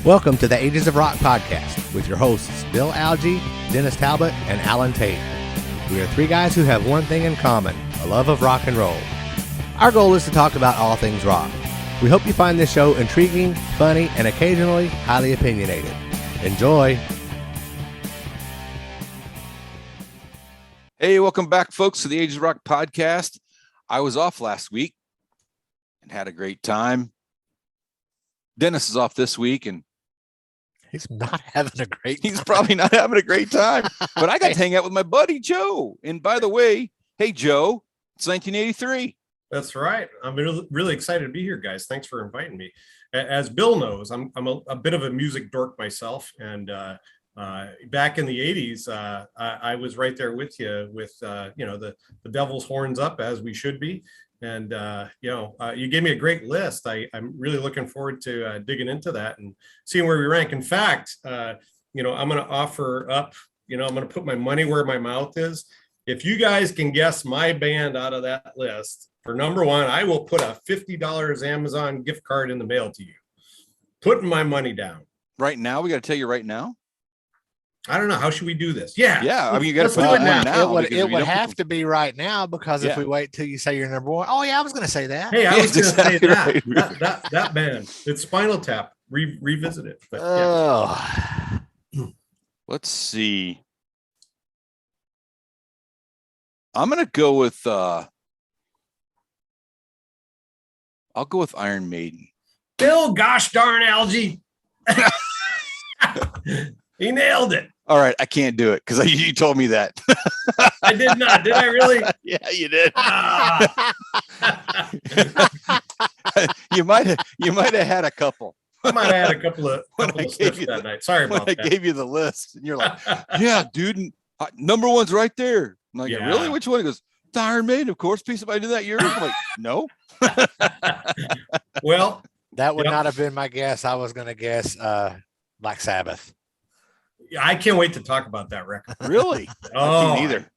Welcome to the Ages of Rock podcast with your hosts Bill Algie, Dennis Talbot, and Alan Tate. We are three guys who have one thing in common, a love of rock and roll. Our goal is to talk about all things rock. We hope you find this show intriguing, funny, and occasionally highly opinionated. Enjoy! Hey, welcome back, folks, to the Ages of Rock podcast. I was off last week and had a great time. Dennis is off this week, and he's not having a great time. He's probably not having a great time, but I got to hang out with my buddy, Joe. And by the way, hey, Joe, it's 1983. That's right. I'm really excited to be here, guys. Thanks for inviting me. As Bill knows, I'm a bit of a music dork myself. And back in the 80s, I was right there with you with, the devil's horns up, as we should be. And, you gave me a great list. I'm really looking forward to digging into that and seeing where we rank. In fact, I'm going to offer up, I'm going to put my money where my mouth is. If you guys can guess my band out of that list, for number one, I will put a $50 Amazon gift card in the mail to you. Putting my money down. Right now? We got to tell you right now? I don't know. How should we do this? Yeah. I mean, you got to put it now. It would have to be right now, because if we wait till you say you're number one. Oh, yeah, I was going to say that. Hey, I was going to say that. Right. That band. It's Spinal Tap. Revisit it. But, Let's see. I'm going to go with... I'll go with Iron Maiden. Bill, gosh darn Algie. He nailed it. All right, I can't do it because you told me that. I did not. Did I really? Yeah, you did. You might have had a couple. I might have had a couple of sniffs that night. Sorry about that. I gave you the list, and you're like, "Yeah, dude, number one's right there." I'm like, yeah. Really? Which one? He goes, "The Iron Maiden, of course." Piece of I did that year. I'm like, no. Well, that would not have been my guess. I was going to guess Black Sabbath. I can't wait to talk about that record. Really? Oh, either.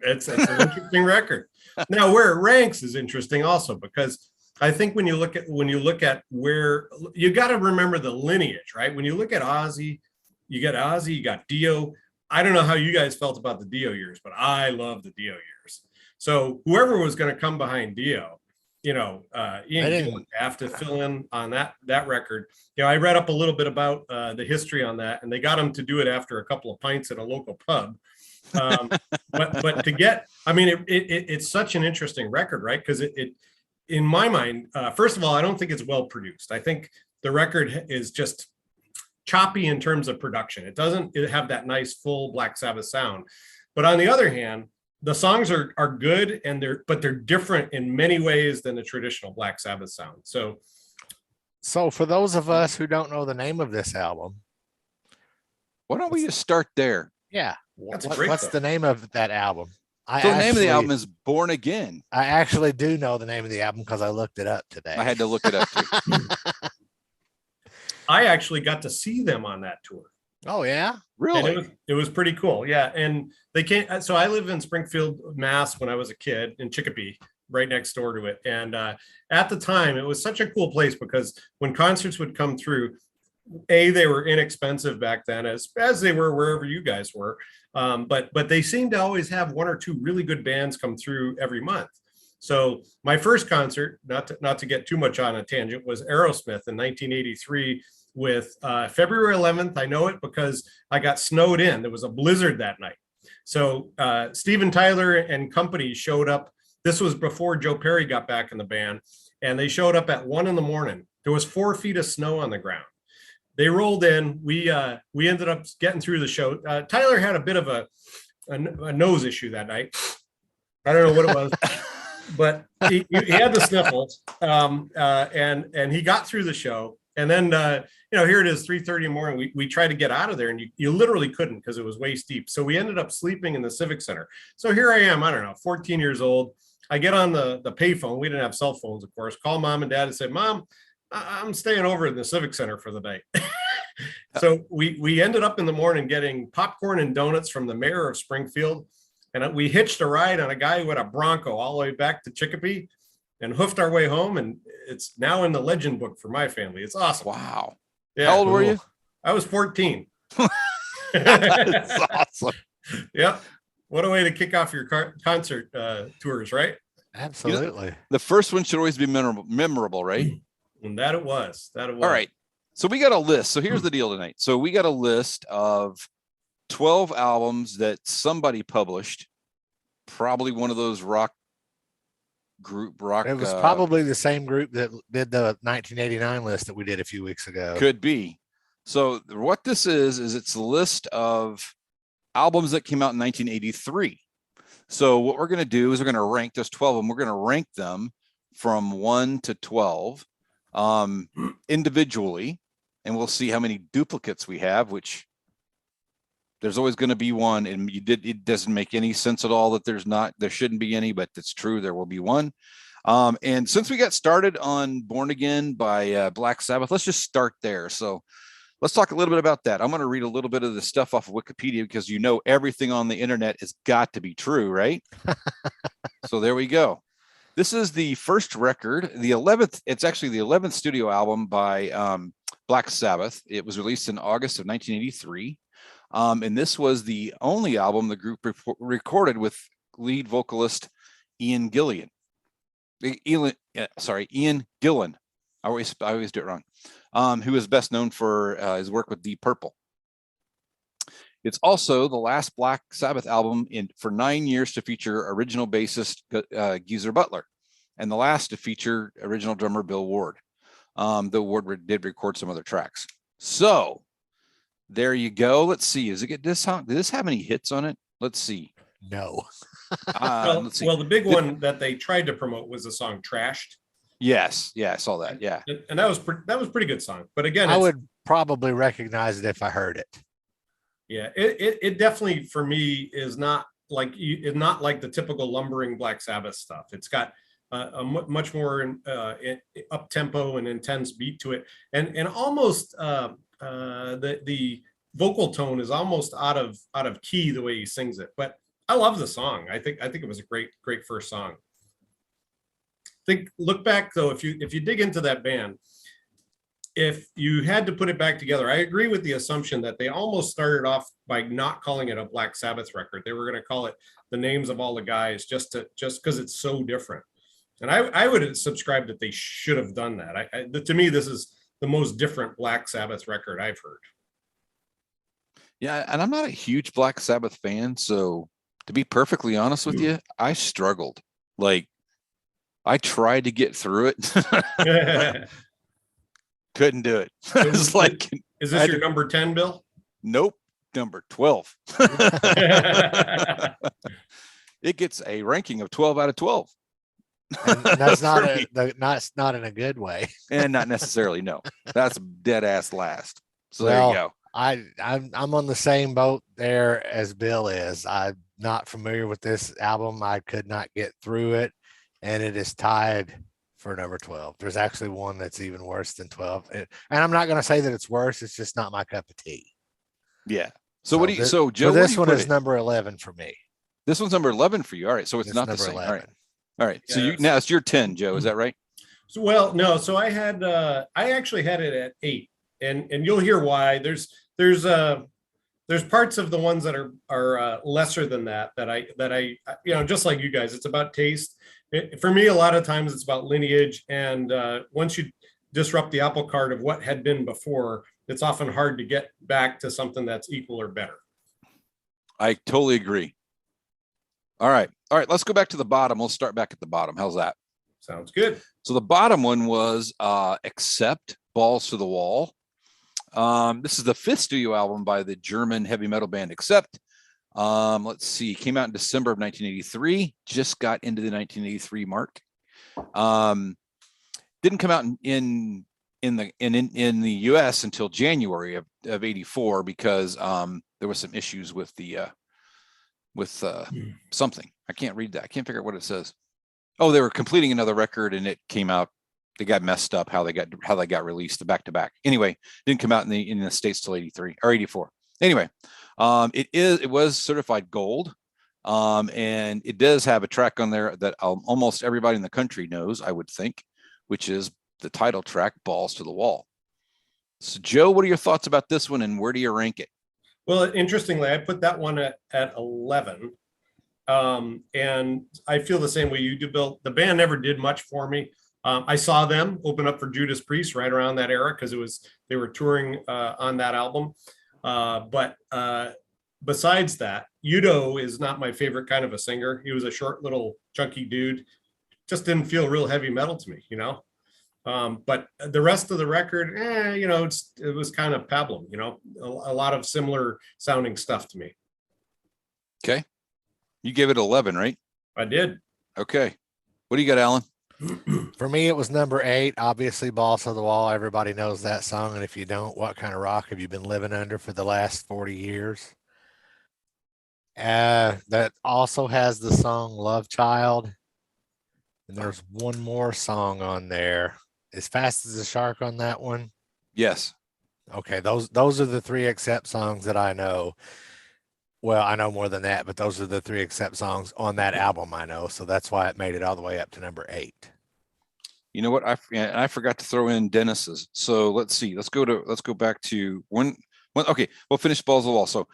It's an interesting record. Now, where it ranks is interesting also, because I think when you look at where you got to remember the lineage, right? When you look at Aussie, you got Dio. I don't know how you guys felt about the Dio years, but I love the Dio years. So whoever was going to come behind Dio, Ian would have to fill in on that record. I read up a little bit about the history on that, and they got him to do it after a couple of pints at a local pub. But to get, it's such an interesting record, right? Because it in my mind, first of all, I don't think it's well produced. I think the record is just choppy in terms of production. It doesn't have that nice full Black Sabbath sound. But on the other hand, the songs are good, and they're different in many ways than the traditional Black Sabbath sound. So for those of us who don't know the name of this album, why don't we just start there? Yeah. What's the name of that album? The name of the album is Born Again. I actually do know the name of the album because I looked it up today. I had to look it up too. I actually got to see them on that tour. Oh yeah, really? And it was pretty cool. Yeah, and they came. So I lived in Springfield, Mass, when I was a kid, in Chicopee, right next door to it. And at the time, it was such a cool place because when concerts would come through, they were inexpensive back then, as they were wherever you guys were. But they seemed to always have one or two really good bands come through every month. So my first concert, not to get too much on a tangent, was Aerosmith in 1983. With February 11th, I know it because I got snowed in. There was a blizzard that night. So Steven Tyler and company showed up. This was before Joe Perry got back in the band, and they showed up at 1 a.m. There was 4 feet of snow on the ground. They rolled in. We ended up getting through the show. Tyler had a bit of a nose issue that night. I don't know what it was, but he had the sniffles, and he got through the show. And then, here it is, 3:30 in the morning. We tried to get out of there, and you literally couldn't because it was waist deep. So we ended up sleeping in the Civic Center. So here I am, 14 years old. I get on the payphone. We didn't have cell phones, of course. Call mom and dad and say, Mom, I'm staying over in the Civic Center for the night. So we ended up in the morning getting popcorn and donuts from the mayor of Springfield. and we hitched a ride on a guy who had a Bronco all the way back to Chicopee and hoofed our way home. And it's now in the legend book for my family. It's awesome. Wow. Yeah, How old were you? I was 14. That's awesome. Yep. What a way to kick off your concert tours, right? Absolutely. The first one should always be memorable, right? And that it was. All right. So we got a list. So here's the deal tonight. So we got a list of 12 albums that somebody published, probably one of those rock. It was probably the same group that did the 1989 list that we did a few weeks ago. Could be. So what this is it's a list of albums that came out in 1983. So what we're going to do is we're going to rank, there's 12 of them. We're going to rank them from 1 to 12 individually, and we'll see how many duplicates we have, which there's always going to be one. And it doesn't make any sense at all that there shouldn't be any, but it's true. There will be one. And since we got started on Born Again by Black Sabbath, let's just start there. So let's talk a little bit about that. I'm going to read a little bit of the stuff off of Wikipedia because everything on the internet has got to be true, right? So there we go. This is the first record, the 11th. It's actually the 11th studio album by Black Sabbath. It was released in August of 1983. And this was the only album the group recorded with lead vocalist Ian Gillan. Ian Gillan. I always do it wrong. Who is best known for his work with Deep Purple. It's also the last Black Sabbath album for 9 years to feature original bassist Geezer Butler, and the last to feature original drummer Bill Ward. Though Ward did record some other tracks. So there you go. Let's see. Did this have any hits on it? Let's see. No. Let's see. Well, the big one that they tried to promote was the song "Trashed." Yes, yeah, I saw that. Yeah, and that was pretty good song. But again, I would probably recognize it if I heard it. Yeah, it definitely for me is not like the typical lumbering Black Sabbath stuff. It's got a much more up tempo and intense beat to it, and almost the vocal tone is almost out of key the way he sings it. But I love the song. I think it was a great first song. Look back though, if you dig into that band, if you had to put it back together, I agree with the assumption that they almost started off by not calling it a Black Sabbath record. They were going to call it the names of all the guys just because it's so different. And I would subscribe that they should have done that. To me, this is the most different Black Sabbath record I've heard. Yeah, and I'm not a huge Black Sabbath fan, so to be perfectly honest with you, I struggled. Like, I tried to get through it. Couldn't do it. It's like, is this your number 10, Bill? Nope, number 12. It gets a ranking of 12 out of 12. And that's not in a good way. And not necessarily, no. That's dead ass last. So there you go. I'm on the same boat there as Bill is. I'm not familiar with this album. I could not get through it, and it is tied for number 12. There's actually one that's even worse than 12, and I'm not going to say that it's worse. It's just not my cup of tea. Yeah. So what do you? So Joe, this one is number 11 for me. This one's number 11 for you. All right. So it's not the same. 11. All right. All right. So now it's your 10, Joe. Is that right? So, well, no. So I actually had it at 8, and you'll hear why. There's parts of the ones that are lesser than that I just like you guys, it's about taste. For me, a lot of times it's about lineage, and once you disrupt the apple cart of what had been before, it's often hard to get back to something that's equal or better. I totally agree. All right. Let's go back to the bottom. We'll start back at the bottom. How's that? Sounds good. So the bottom one was Accept, Balls to the Wall. This is the 5th studio album by the German heavy metal band Accept. Let's see, came out in December of 1983, just got into the 1983 mark. Didn't come out in the US until January of 84 because there was some issues with something. I can't read that. I can't figure out what it says. Oh, they were completing another record and it came out. They got messed up how they got released the back to back. Anyway, didn't come out in the States till 83 or 84. Anyway, it was certified gold. And it does have a track on there that almost everybody in the country knows, I would think, which is the title track, Balls to the Wall. So, Joe, what are your thoughts about this one, and where do you rank it? Well, interestingly, I put that one at 11. And I feel the same way you do, Bill. The band never did much for me. I saw them open up for Judas Priest right around that era because they were touring on that album. But besides that, Udo is not my favorite kind of a singer. He was a short, little, chunky dude. Just didn't feel real heavy metal to me, But the rest of the record, it was kind of pablum, a lot of similar sounding stuff to me. Okay. You gave it 11, right? I did. Okay. What do you got, Alan? For me, it was number 8. Obviously, Balls to the Wall. Everybody knows that song. And if you don't, what kind of rock have you been living under for the last 40 years? That also has the song Love Child. And there's one more song on there. As Fast as a Shark on that one? Yes. Okay, those are the 3 Accept songs that I know. Well, I know more than that, but those are the 3 Accept songs on that album I know. So that's why it made it all the way up to number 8. You know what? I forgot to throw in Dennis's. So let's see. Let's go back to when. Okay, we'll finish Balls of the Wall. So,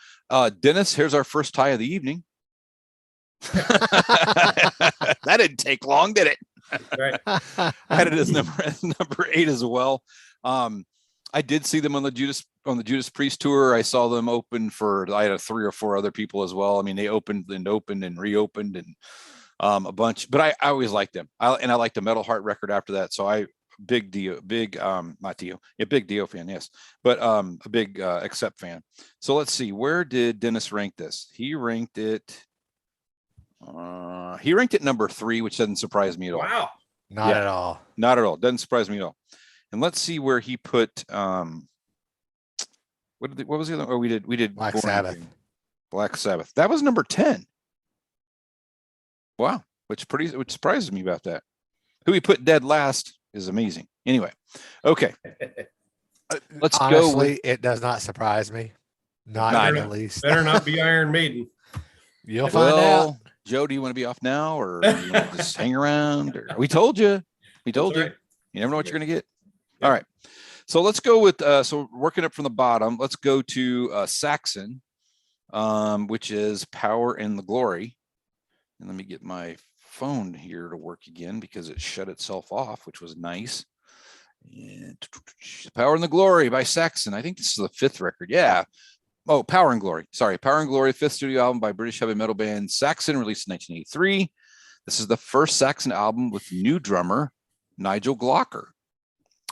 Dennis, here's our first tie of the evening. That didn't take long, did it? Right. I had it as number 8 as well. I did see them on the Judas Priest tour. I saw them open for, I had 3 or 4 other people as well. I mean, they opened and reopened and a bunch, but I always liked them. I liked the Metal Heart record after that. So big Dio fan, yes, but a big Accept fan. So let's see, where did Dennis rank this? He ranked it number 3, which doesn't surprise me at all. Wow. Not at all. Not at all. Doesn't surprise me at all. And let's see where he put what was the other? Oh, we did Black Sabbath. Black Sabbath. That was number 10. Wow, which surprises me about that. Who he put dead last is amazing. Anyway, okay. Let's Honestly, it does not surprise me. Not in the least. Better not be Iron Maiden. You'll find out. Joe, do you want to be off now, or you want to just hang around? Or, we told you. Right. You never know what you're going to get. All right. So let's go with, so working up from the bottom, let's go to Saxon, which is Power and the Glory. And let me get my phone here to work again because it shut itself off, which was nice. And Power and the Glory by Saxon. I think this is the 5th record. Yeah. Oh, Power and Glory. Sorry. Power and Glory, 5th studio album by British heavy metal band Saxon, released in 1983. This is the first Saxon album with new drummer Nigel Glocker.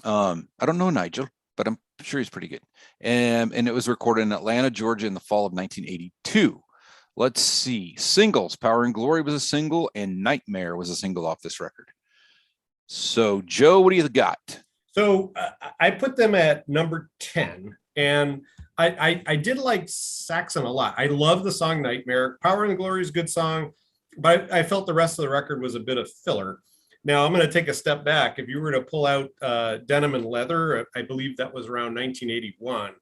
I don't know Nigel, but I'm sure he's pretty good. And it was recorded in Atlanta, Georgia in the fall of 1982. Let's see. Singles. Power and Glory was a single, and Nightmare was a single off this record. So, Joe, what do you got? So I put them at number 10, and I did like Saxon a lot. I love the song Nightmare. Power and Glory is a good song, but I felt the rest of the record was a bit of filler. Now I'm going to take a step back. If you were to pull out Denim and Leather, I believe that was around 1981.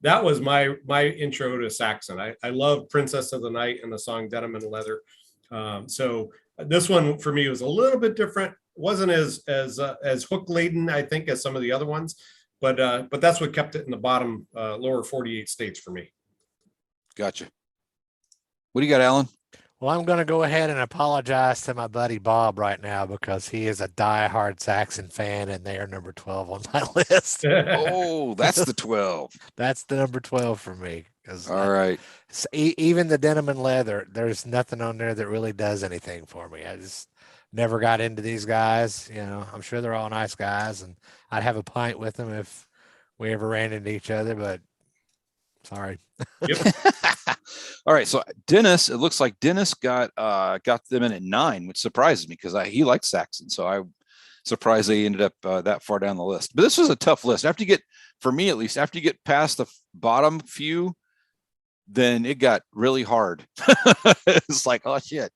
That was my intro to Saxon. I love Princess of the Night and the song Denim and Leather. So this one for me was a little bit different. Wasn't as hook laden, I think, as some of the other ones, but that's what kept it in the bottom lower 48 states for me. Gotcha. What do you got, Alan? Well, I'm going to go ahead and apologize to my buddy Bob right now because he is a diehard Saxon fan, and they are number 12 on my list. Oh, that's the 12. That's the number 12 for me. All right. Even the Denim and Leather, there's nothing on there that really does anything for me. I just never got into these guys. I'm sure they're all nice guys, and I'd have a pint with them if we ever ran into each other, but sorry. Yep. All right, so Dennis, it looks like Dennis got them in at 9, which surprises me because he liked Saxon, so I'm surprised they ended up that far down the list. But this was a tough list. After you get, for me at least, after you get past the bottom few, then it got really hard. It's like, oh shit,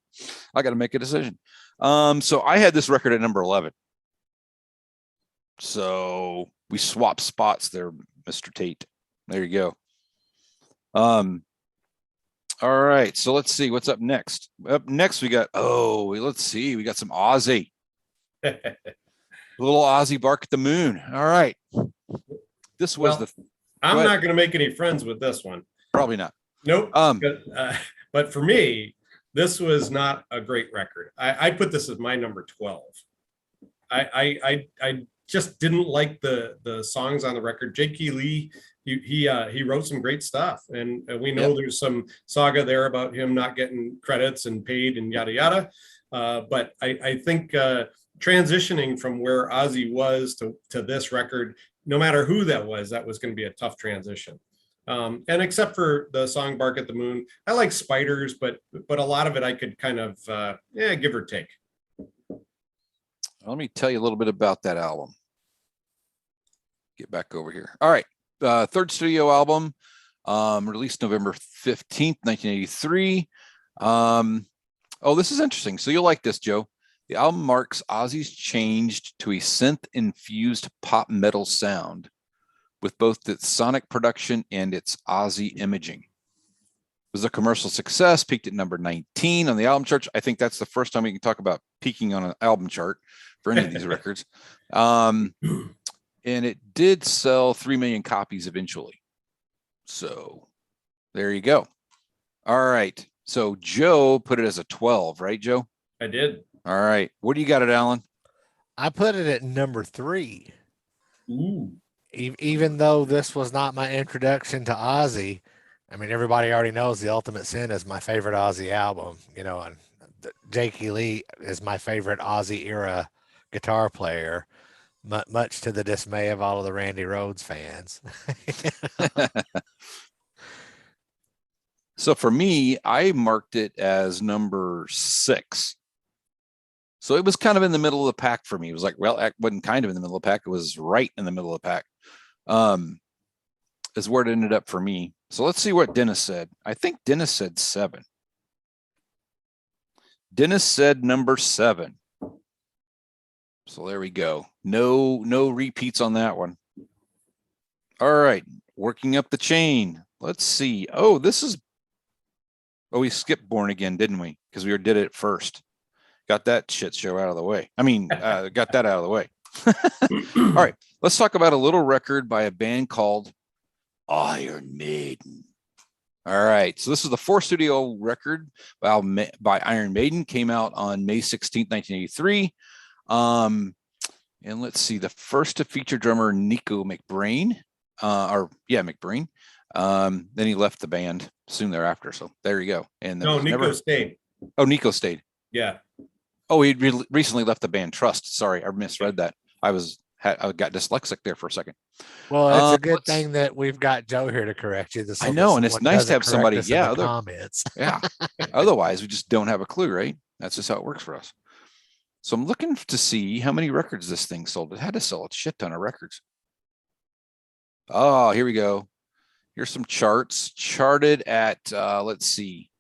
I got to make a decision. So I had this record at number 11. So we swapped spots there, Mr. Tate. There you go. All right. So let's see what's up next. Up next, we got, let's see. We got some Aussie. A little Aussie Bark at the Moon. All right. This was I'm not going to make any friends with this one. Probably not. Nope. But for me, this was not a great record. I put this as my number 12. I just didn't like the songs on the record. J.K. Lee, he wrote some great stuff, and we know there's some saga there about him not getting credits and paid and yada yada. But I think transitioning from where Ozzy was to this record, no matter who that was going to be a tough transition. And except for the song "Bark at the Moon," I like Spiders, but a lot of it I could kind of give or take. Let me tell you a little bit about that album. Get back over here. All right. Third studio album, released November 15th, 1983. This is interesting. So you'll like this, Joe. The album marks Ozzy's change to a synth-infused pop metal sound with both its sonic production and its Ozzy imaging. It was a commercial success, peaked at number 19 on the album chart. I think that's the first time we can talk about peaking on an album chart for any of these records. And it did sell 3 million copies eventually. So there you go. All right. So Joe put it as a 12, right, Joe? I did. All right. What do you got it, Alan? I put it at number 3. Ooh. Even though this was not my introduction to Ozzy, I mean, everybody already knows The Ultimate Sin is my favorite Ozzy album, and J.K. Lee is my favorite Ozzy era guitar player, much to the dismay of all of the Randy Rhoads fans. So for me, I marked it as number 6. So it was kind of in the middle of the pack for me. It was like, well, it wasn't kind of in the middle of the pack. It was right in the middle of the pack. Is where it ended up for me. So let's see what Dennis said. I think Dennis said 7. Dennis said number 7. So there we go. No repeats on that one. All right. Working up the chain. Let's see. We skipped Born Again, didn't we? Because we did it first. Got that shit show out of the way. Got that out of the way. All right. Let's talk about a little record by a band called Iron Maiden. All right. So this is the 4th studio record by Iron Maiden. Came out on May 16th, 1983. And let's see. The first to feature drummer Nico McBrain. McBrain. Then he left the band soon thereafter. So there you go. And Nico stayed. Oh, Nico stayed. Yeah. Oh, he recently left the band Trust. Sorry, I misread that. I got dyslexic there for a second. Well, it's a good thing that we've got Joe here to correct you. I know, and it's nice to have somebody. Yeah, comments. Yeah. Otherwise, we just don't have a clue, right? That's just how it works for us. So I'm looking to see how many records this thing sold. It had to sell a shit ton of records. Oh, here we go. Here's some charts. Charted at let's see,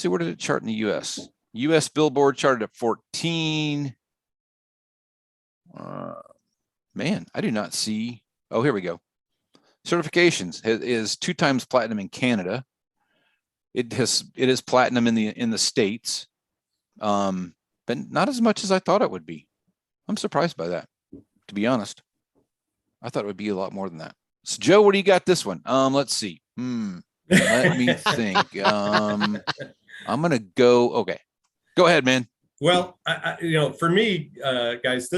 where did it chart in the U.S.? U.S. Billboard charted at 14. Man, I do not see. Oh, here we go. Certifications is 2 times platinum in Canada. It is platinum in the States, but not as much as I thought it would be. I'm surprised by that, to be honest. I thought it would be a lot more than that. So, Joe, what do you got this one? Let's see. Let me think. I'm gonna go. Okay. Go ahead, man. Well, for me, guys,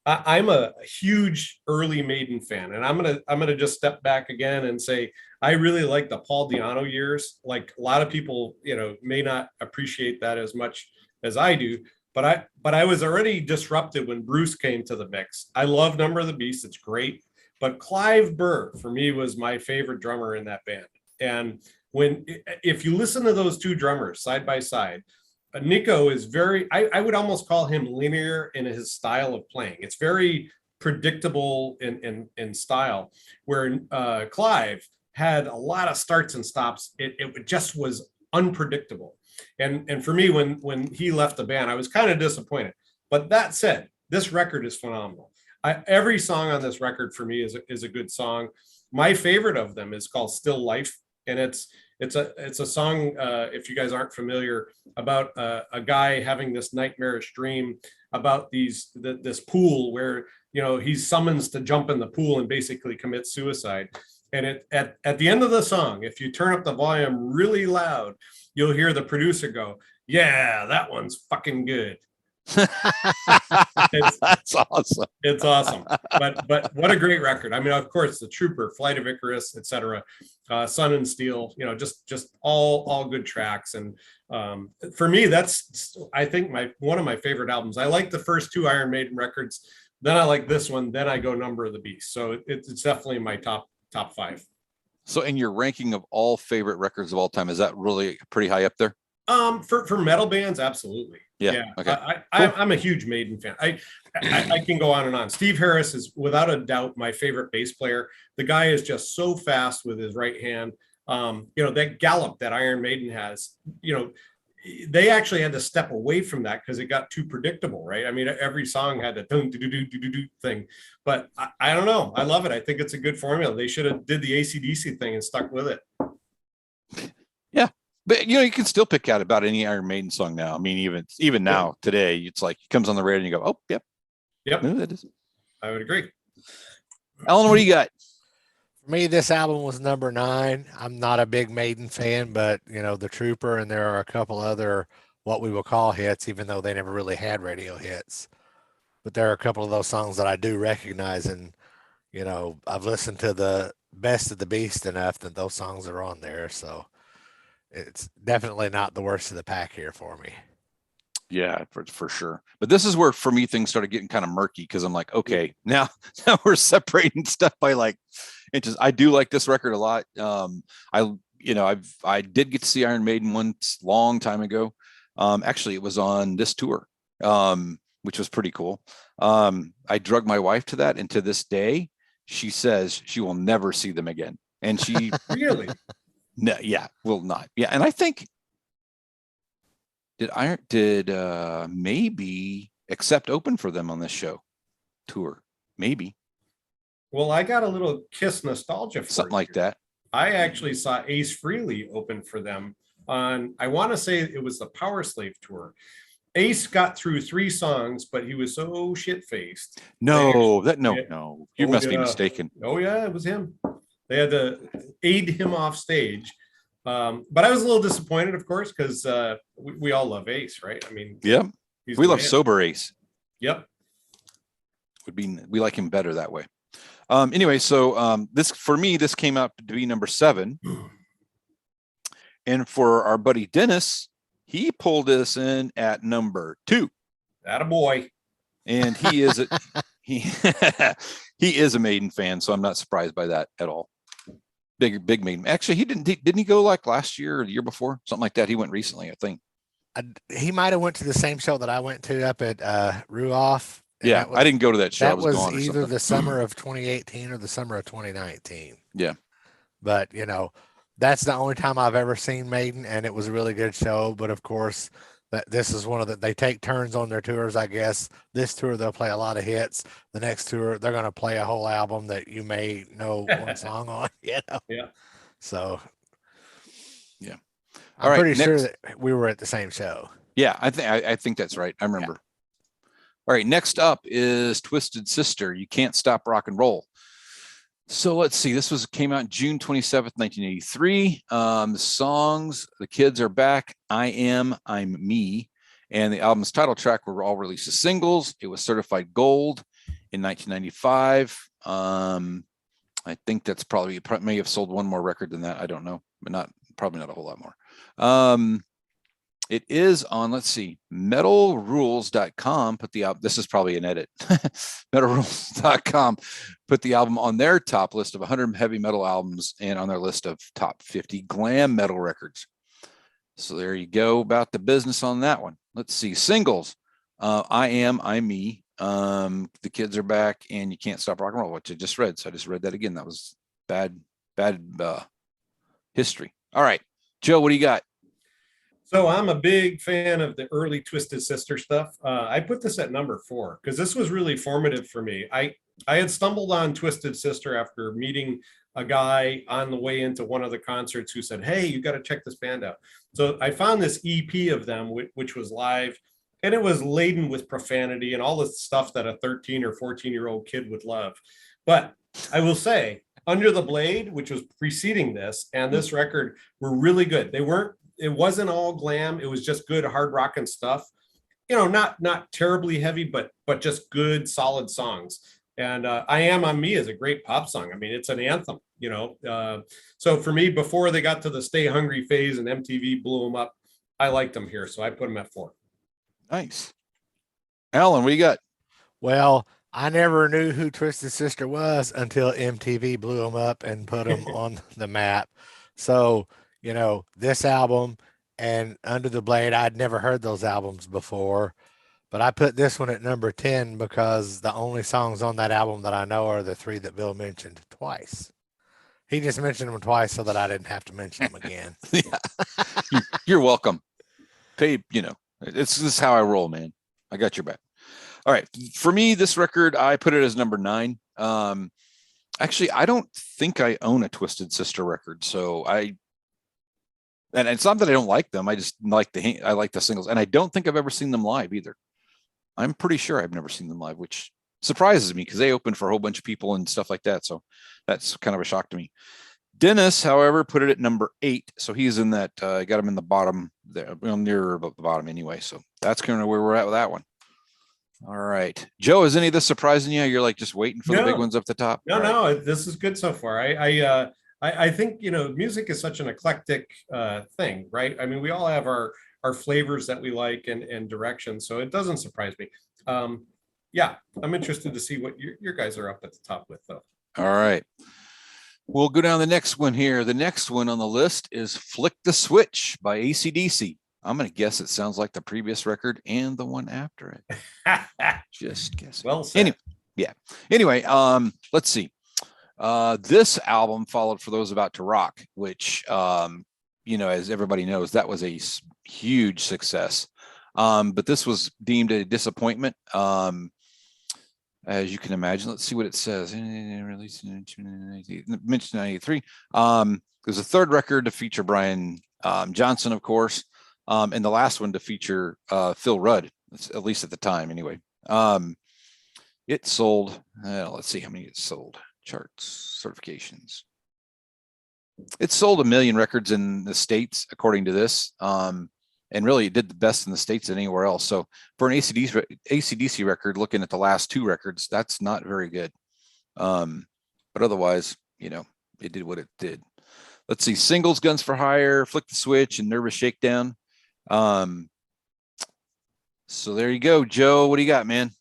I'm a huge early Maiden fan, and I'm gonna just step back again and say I really like the Paul Di'Anno years. Like a lot of people, may not appreciate that as much as I do, but I was already disrupted when Bruce came to the mix. I love Number of the Beast; it's great, but Clive Burr for me was my favorite drummer in that band. And if you listen to those 2 drummers side by side. Nico is I would almost call him linear in his style of playing. It's very predictable in style, where Clive had a lot of starts and stops. It just was unpredictable. And for me, when he left the band, I was kind of disappointed. But that said, this record is phenomenal. Every song on this record for me is a good song. My favorite of them is called Still Life. And It's a song, if you guys aren't familiar, about a guy having this nightmarish dream about this pool where, you know, he's summons to jump in the pool and basically commit suicide. And at the end of the song, if you turn up the volume really loud, you'll hear the producer go, "Yeah, that one's fucking good." That's awesome. It's awesome. But what a great record. I mean, of course, The Trooper, Flight of Icarus, etc. Sun and Steel, you know, just all good tracks. And for me, that's, I think, one of my favorite albums. I like the first two Iron Maiden records, then I like this one, then I go Number of the Beast. So it's definitely my top five. So in your ranking of all favorite records of all time, is that really pretty high up there? For metal bands, absolutely. Yeah. Okay. I'm a huge Maiden fan. I can go on and on. Steve Harris is without a doubt my favorite bass player. The guy is just so fast with his right hand. You know, that gallop that Iron Maiden has, you know, they actually had to step away from that because it got too predictable, right? I mean, every song had a do thing, but I don't know. I love it. I think it's a good formula. They should have did the AC/DC thing and stuck with it. Yeah. But, you know, you can still pick out about any Iron Maiden song now. I mean, even now, today, it's like it comes on the radio and you go, oh, yep. No, that is. I would agree. Alan, what do you got? For me, this album was number 9. I'm not a big Maiden fan, but, you know, The Trooper, and there are a couple other what we will call hits, even though they never really had radio hits. But there are a couple of those songs that I do recognize, and, you know, I've listened to the Best of the Beast enough that those songs are on there, so it's definitely not the worst of the pack here for me. Yeah, for sure. But this is where, for me, things started getting kind of murky because I'm like, okay, now we're separating stuff by like inches. I do like this record a lot. I did get to see Iron Maiden once, long time ago. Actually, it was on this tour, which was pretty cool. I drug my wife to that, and to this day, she says she will never see them again. And she really. No, yeah, will not. Yeah, and I think did maybe Accept open for them on this show tour? Maybe. Well, I got a little Kiss nostalgia for something like that. I actually saw Ace Frehley open for them on, I want to say it was the Power Slave tour. Ace got through 3 songs, but he was so shit-faced. No, you must be mistaken. Oh yeah, it was him. They had to aid him off stage. But I was a little disappointed, of course, because we all love Ace, right? I mean, yeah, we love sober Ace. Yep. We like him better that way. Anyway, so this, for me, this came out to be number 7. And for our buddy Dennis, he pulled us in at number 2. Attaboy. And he is he is a Maiden fan, so I'm not surprised by that at all. Big Maiden. Actually, didn't he go like last year or the year before? Something like that. He went recently, I think. He might have went to the same show that I went to up at Ruoff. Yeah, I didn't go to that show. That was either the summer of 2018 or the summer of 2019. Yeah. But, you know, that's the only time I've ever seen Maiden, and it was a really good show. But, of course, this is one of they take turns on their tours, I guess. This tour, they'll play a lot of hits. The next tour, they're going to play a whole album that you may know one song on, you know? Yeah. So, yeah. I'm pretty sure that we were at the same show. Yeah, I think that's right. I remember. Yeah. All right, next up is Twisted Sister, You Can't Stop Rock and Roll. So let's see, came out June 27th, 1983. The songs, The Kids Are Back, I'm Me, and the album's title track were all released as singles. It was certified gold in 1995. I think that's probably may have sold one more record than that. I don't know, but probably not a whole lot more. It is on, let's see, metalrules.com put the album, this is probably an edit, metalrules.com put the album on their top list of 100 heavy metal albums and on their list of top 50 glam metal records. So there you go about the business on that one. Let's see, singles, I'm Me, The Kids Are Back, and You Can't Stop Rock and Roll, which I just read. So I just read that again. That was bad history. All right, Joe, what do you got? So I'm a big fan of the early Twisted Sister stuff. I put this at number 4 because this was really formative for me. I had stumbled on Twisted Sister after meeting a guy on the way into one of the concerts who said, "Hey, you got to check this band out." So I found this EP of them, which was live, and it was laden with profanity and all the stuff that a 13 or 14-year-old kid would love. But I will say, Under the Blade, which was preceding this, and this record were really good. It wasn't all glam. It was just good hard rock and stuff. Not terribly heavy, but just good, solid songs. And I Am On Me is a great pop song. I mean, it's an anthem, So for me, before they got to the Stay Hungry phase and MTV blew them up, I liked them here. So I put them at 4. Nice. Alan, what you got? Well, I never knew who Twisted Sister was until MTV blew them up and put them on the map. So, this album and Under the Blade, I'd never heard those albums before, but I put this one at number 10 because the only songs on that album that I know are the 3 that Bill mentioned twice. He just mentioned them twice so that I didn't have to mention them again. Yeah. You're welcome. This is how I roll, man. I got your back. All right. For me, this record, I put it as number 9. Actually, I don't think I own a Twisted Sister record. So and it's not that I don't like them. I just like the singles, and I don't think I've ever seen them live either. I'm pretty sure I've never seen them live, which surprises me because they opened for a whole bunch of people and stuff like that. So that's kind of a shock to me. Dennis, however, put it at number 8. So he's in that, got him in the bottom there, near about the bottom anyway. So that's kind of where we're at with that one. All right. Joe, is any of this surprising you? You're like just waiting for the big ones up the top? No, this is good so far. I think, music is such an eclectic thing, right? I mean, we all have our flavors that we like and directions. So it doesn't surprise me. Yeah, I'm interested to see what your guys are up at the top with, though. All right. We'll go down the next one here. The next one on the list is Flick the Switch by AC/DC. I'm going to guess it sounds like the previous record and the one after it. Just guess. Well said. Anyway, let's see. This album followed For Those About to Rock, which, as everybody knows, that was a huge success. But this was deemed a disappointment. As you can imagine, let's see what it says. Released in 1993. It was the third record to feature Brian Johnson, of course, and the last one to feature Phil Rudd, at least at the time, anyway. It sold. Let's see how many it sold. Charts, certifications. It sold 1 million records in the States, according to this. And really, it did the best in the States than anywhere else. So for an AC/DC record, looking at the last 2 records, that's not very good. But otherwise, it did what it did. Let's see, singles, Guns for Hire, Flick the Switch, and Nervous Shakedown. So there you go, Joe. What do you got, man?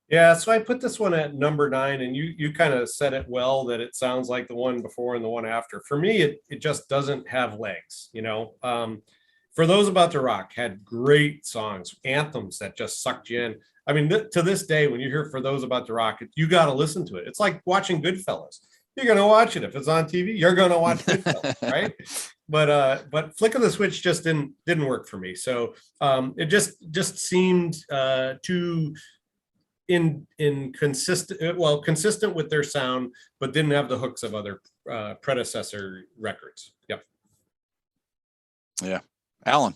Yeah, so I put this one at number 9, and you kind of said it well, that it sounds like the one before and the one after. For me, it just doesn't have legs, For Those About to Rock had great songs, anthems that just sucked you in. I mean, to this day, when you hear For Those About to Rock, you got to listen to it. It's like watching Goodfellas. You're going to watch it. If it's on TV, you're going to watch Goodfellas, right? But Flick of the Switch just didn't work for me. So it just seemed too consistent with their sound, but didn't have the hooks of other predecessor records. Yep. Yeah. Alan.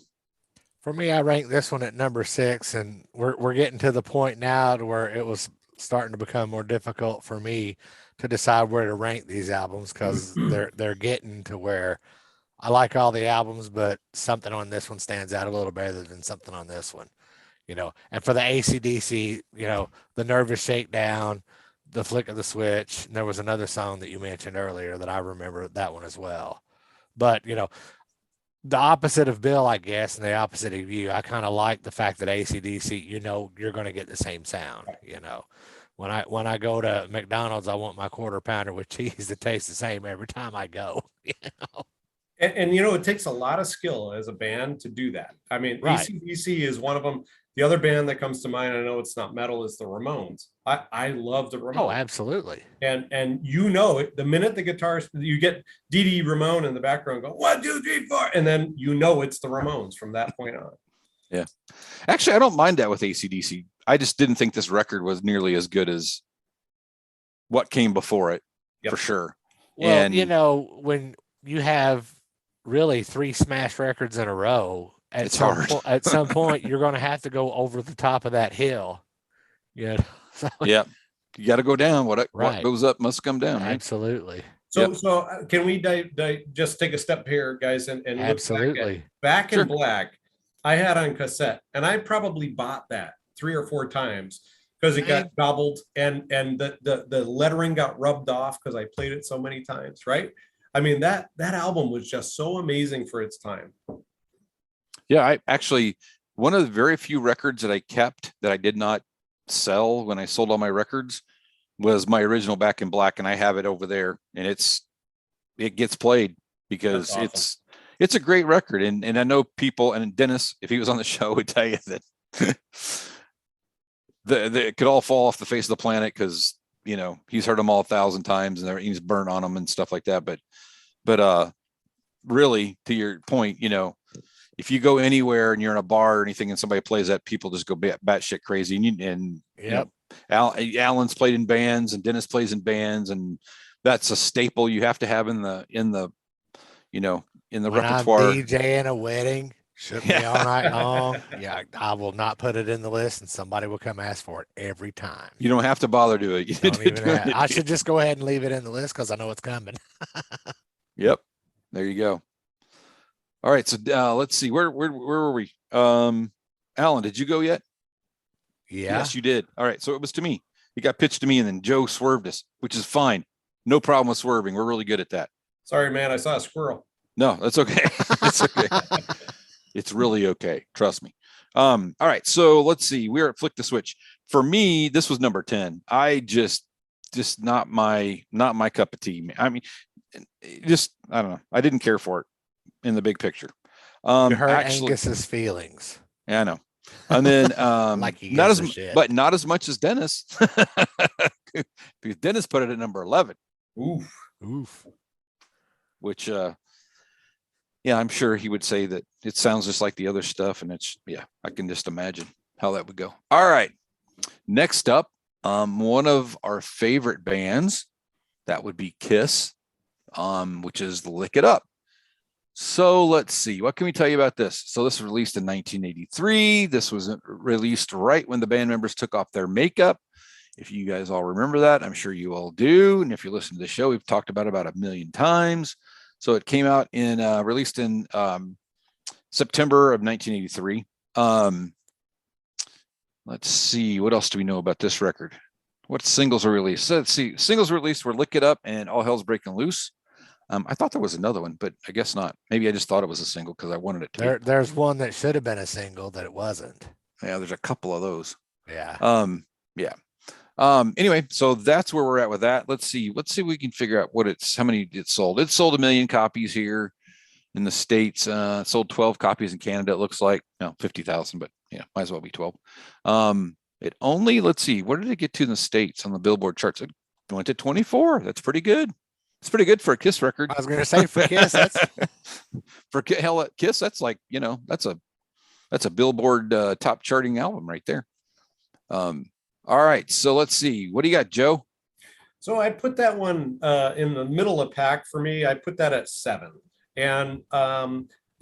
For me, I rank this one at number 6, and we're getting to the point now to where it was starting to become more difficult for me to decide where to rank these albums, because they're getting to where I like all the albums, but something on this one stands out a little better than something on this one, And for the AC/DC, the Nervous Shakedown, the Flick of the Switch, and there was another song that you mentioned earlier that I remember that one as well. But the opposite of Bill, I guess, and the opposite of you, I kind of like the fact that AC/DC, you're going to get the same sound. When I go to McDonald's, I want my quarter pounder with cheese to taste the same every time I go. And it takes a lot of skill as a band to do that. I mean, Right. AC/DC is one of them. The other band that comes to mind, I know it's not metal, is the Ramones. I love the Ramones. Oh, absolutely. And the minute the guitars, you get Dee Dee Ramone in the background go 1, 2, 3, 4, and then it's the Ramones from that point on. Yeah. Actually, I don't mind that with AC/DC. I just didn't think this record was nearly as good as what came before it, for sure. Well, you And know, when you have really 3 smash records in a row, it's hard. at some point you're going to have to go over the top of that hill. Yeah. So, Yeah. You got to go down. What right. goes up must come down, right? Absolutely. So can we just take a step here, guys, and look Absolutely. back Sure. in Black? I had on cassette, and I probably bought that 3 or 4 times because it got gobbled and the lettering got rubbed off because I played it so many times, right? I mean, that album was just so amazing for its time. Yeah, I actually, one of the very few records that I kept that I did not sell when I sold all my records was my original Back in Black, and I have it over there, and it gets played because awesome. it's a great record. And I know people, and Dennis, if he was on the show, would tell you that it could all fall off the face of the planet because, you know, he's heard them all 1,000 times and he's burnt on them and stuff like that. But really, to your point, you know, if you go anywhere and you're in a bar or anything and somebody plays that, people just go batshit crazy. And you know, Alan's played in bands and Dennis plays in bands, and that's a staple you have to have in the you know, in the when repertoire. I'm DJing a wedding, shook me all night long. Yeah, I will not put it in the list, and somebody will come ask for it every time. You don't have to bother to it. I should just go ahead and leave it in the list because I know it's coming. Yep, there you go. All right, so let's see, where were we? Alan, did you go yet? Yeah. Yes, you did. All right, so it was to me. It got pitched to me, and then Joe swerved us, which is fine. No problem with swerving. We're really good at that. Sorry, man. I saw a squirrel. No, that's okay. It's okay. It's really okay. Trust me. All right, so let's see. We're at Flick the Switch. For me, this was number 10. I just not my cup of tea. I mean, I don't know. I didn't care for it in the big picture. You hurt Angus's feelings. Yeah, I know. And then like not as much as Dennis. Because Dennis put it at number 11. Oof. Which yeah, I'm sure he would say that it sounds just like the other stuff, and I can just imagine how that would go. All right. Next up, one of our favorite bands, that would be Kiss, which is Lick It Up. So let's see, what can we tell you about this? So this was released in 1983. This was released right when the band members took off their makeup. If you guys all remember that, I'm sure you all do. And if you listen to the show, we've talked about it about 1,000,000 times. So it came out released in September of 1983. Let's see, what else do we know about this record? What singles were released? So let's see, singles released were Lick It Up and All Hell's Breaking Loose. I thought there was another one, but I guess not. Maybe I just thought it was a single because I wanted it to. There's one that should have been a single that it wasn't. Yeah, there's a couple of those. Yeah. Yeah. Anyway, so that's where we're at with that. Let's see if we can figure out how many it sold. It sold 1 million copies here in the States. Sold 12 copies in Canada. It looks like 50,000, but yeah, might as well be 12. It only, let's see, where did it get to in the States on the Billboard charts? It went to 24. That's pretty good. It's pretty good for a Kiss record. I was going to say for Kiss, that's Kiss. That's like, that's a Billboard top charting album right there. All right, so let's see. What do you got, Joe? So I put that one in the middle of pack for me. I put that at 7. And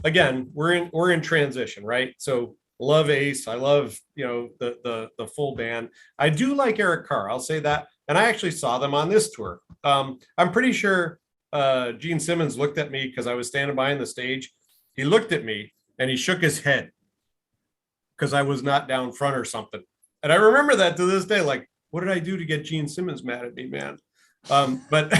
again, we're in transition, right? So love Ace. I love the full band. I do like Eric Carr. I'll say that. And I actually saw them on this tour. I'm pretty sure Gene Simmons looked at me because I was standing behind the stage. He looked at me and he shook his head because I was not down front or something. And I remember that to this day, like, what did I do to get Gene Simmons mad at me, man? But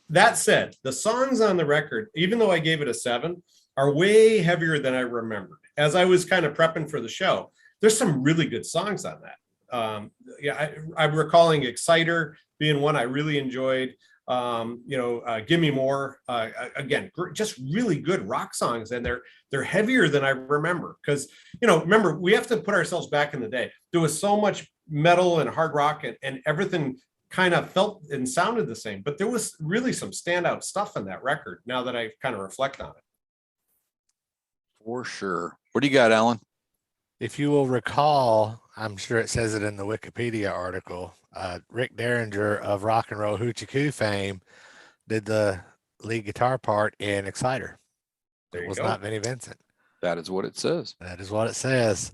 that said, the songs on the record, even though I gave it a 7, are way heavier than I remembered. As I was kind of prepping for the show, there's some really good songs on that. I'm recalling Exciter being one I really enjoyed. Give Me More. Again, just really good rock songs, and they're heavier than I remember. Because remember, we have to put ourselves back in the day. There was so much metal and hard rock, and everything kind of felt and sounded the same. But there was really some standout stuff in that record. Now that I kind of reflect on it, for sure. What do you got, Alan? If you will recall, I'm sure it says it in the Wikipedia article, Rick Derringer of Rock and Roll Hoochie Coo fame did the lead guitar part in Exciter. There It you was go. not Vinnie Vincent. That is what it says. That is what it says.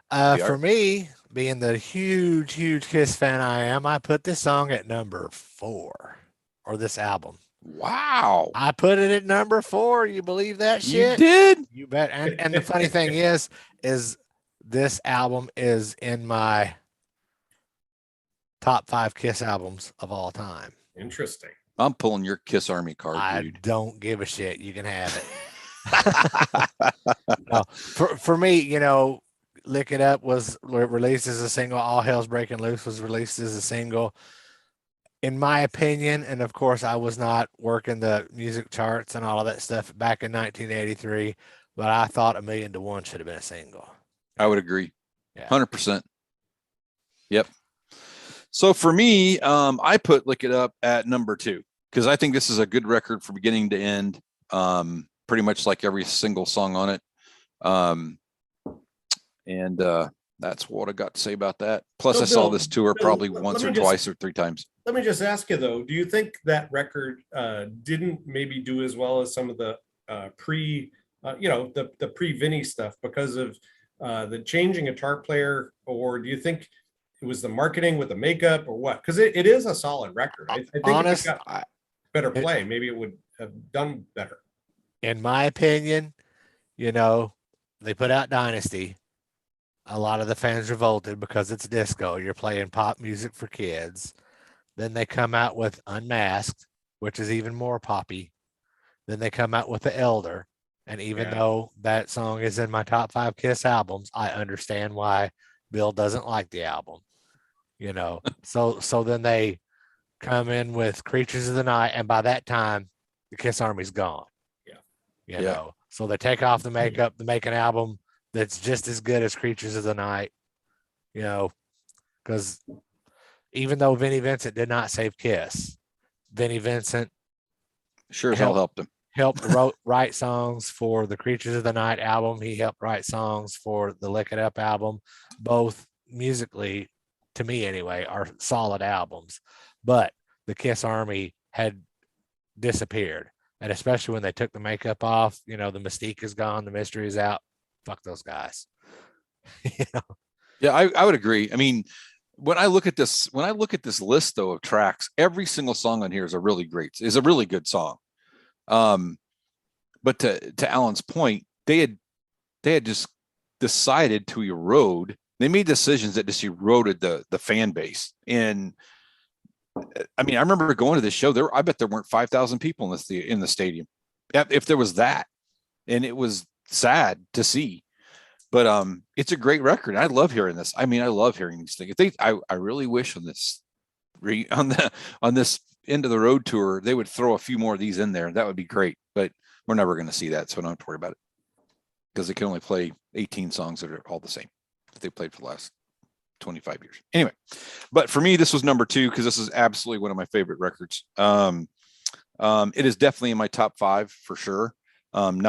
The For art. me, being the huge Kiss fan I am, I put this song at number 4, or this album. Wow. I put it at number 4. You believe that You shit? did? You bet. And the funny thing is this album is in my top 5 Kiss albums of all time. Interesting. I'm pulling your Kiss Army card, I dude. don't give a shit. You can have it. No, for me, Lick It Up was released as a single. All Hell's Breaking Loose was released as a single. In my opinion, and of course, I was not working the music charts and all of that stuff back in 1983, but I thought A Million to One should have been a single. I would agree. Yeah. 100%. Yep. So for me, I put Lick It Up at number 2 because I think this is a good record from beginning to end. Pretty much like every single song on it. And that's what I got to say about that. Plus, So I saw Bill, this tour probably let once me or just- twice or 3 times. Let me just ask you though, do you think that record didn't maybe do as well as some of the the pre-Vinny stuff because of the changing guitar player, or do you think it was the marketing with the makeup or what? Because it is a solid record. I think if it got better play, maybe it would have done better. In my opinion, they put out Dynasty. A lot of the fans revolted because it's disco. You're playing pop music for kids. Then they come out with Unmasked, which is even more poppy. Then they come out with The Elder. And even though that song is in my top 5 Kiss albums, I understand why Bill doesn't like the album. So then they come in with Creatures of the Night, and by that time, the Kiss Army's gone. So they take off the makeup, they make an album that's just as good as Creatures of the Night, because even though Vinnie Vincent did not save Kiss, Vinnie Vincent sure as hell helped him. Helped write songs for the Creatures of the Night album. He helped write songs for the Lick It Up album. Both musically, to me anyway, are solid albums. But the Kiss Army had disappeared. And especially when they took the makeup off, the mystique is gone, the mystery is out. Fuck those guys. Yeah, I would agree. I mean, when I look at this list though of tracks, every single song on here is a really good song. But to Alan's point, they had just decided to erode. They made decisions that just eroded the fan base. And I mean, I remember going to this show. I bet there weren't 5,000 people in the stadium, if there was that, and it was sad to see. But it's a great record. I love hearing this. I mean, I love hearing these things. I really wish on this end of the road tour they would throw a few more of these in there. That would be great. But we're never going to see that, so don't have to worry about it because they can only play 18 songs that are all the same that they played for the last 25 years. Anyway, but for me, this was number 2 because this is absolutely one of my favorite records. It is definitely in my top 5 for sure. In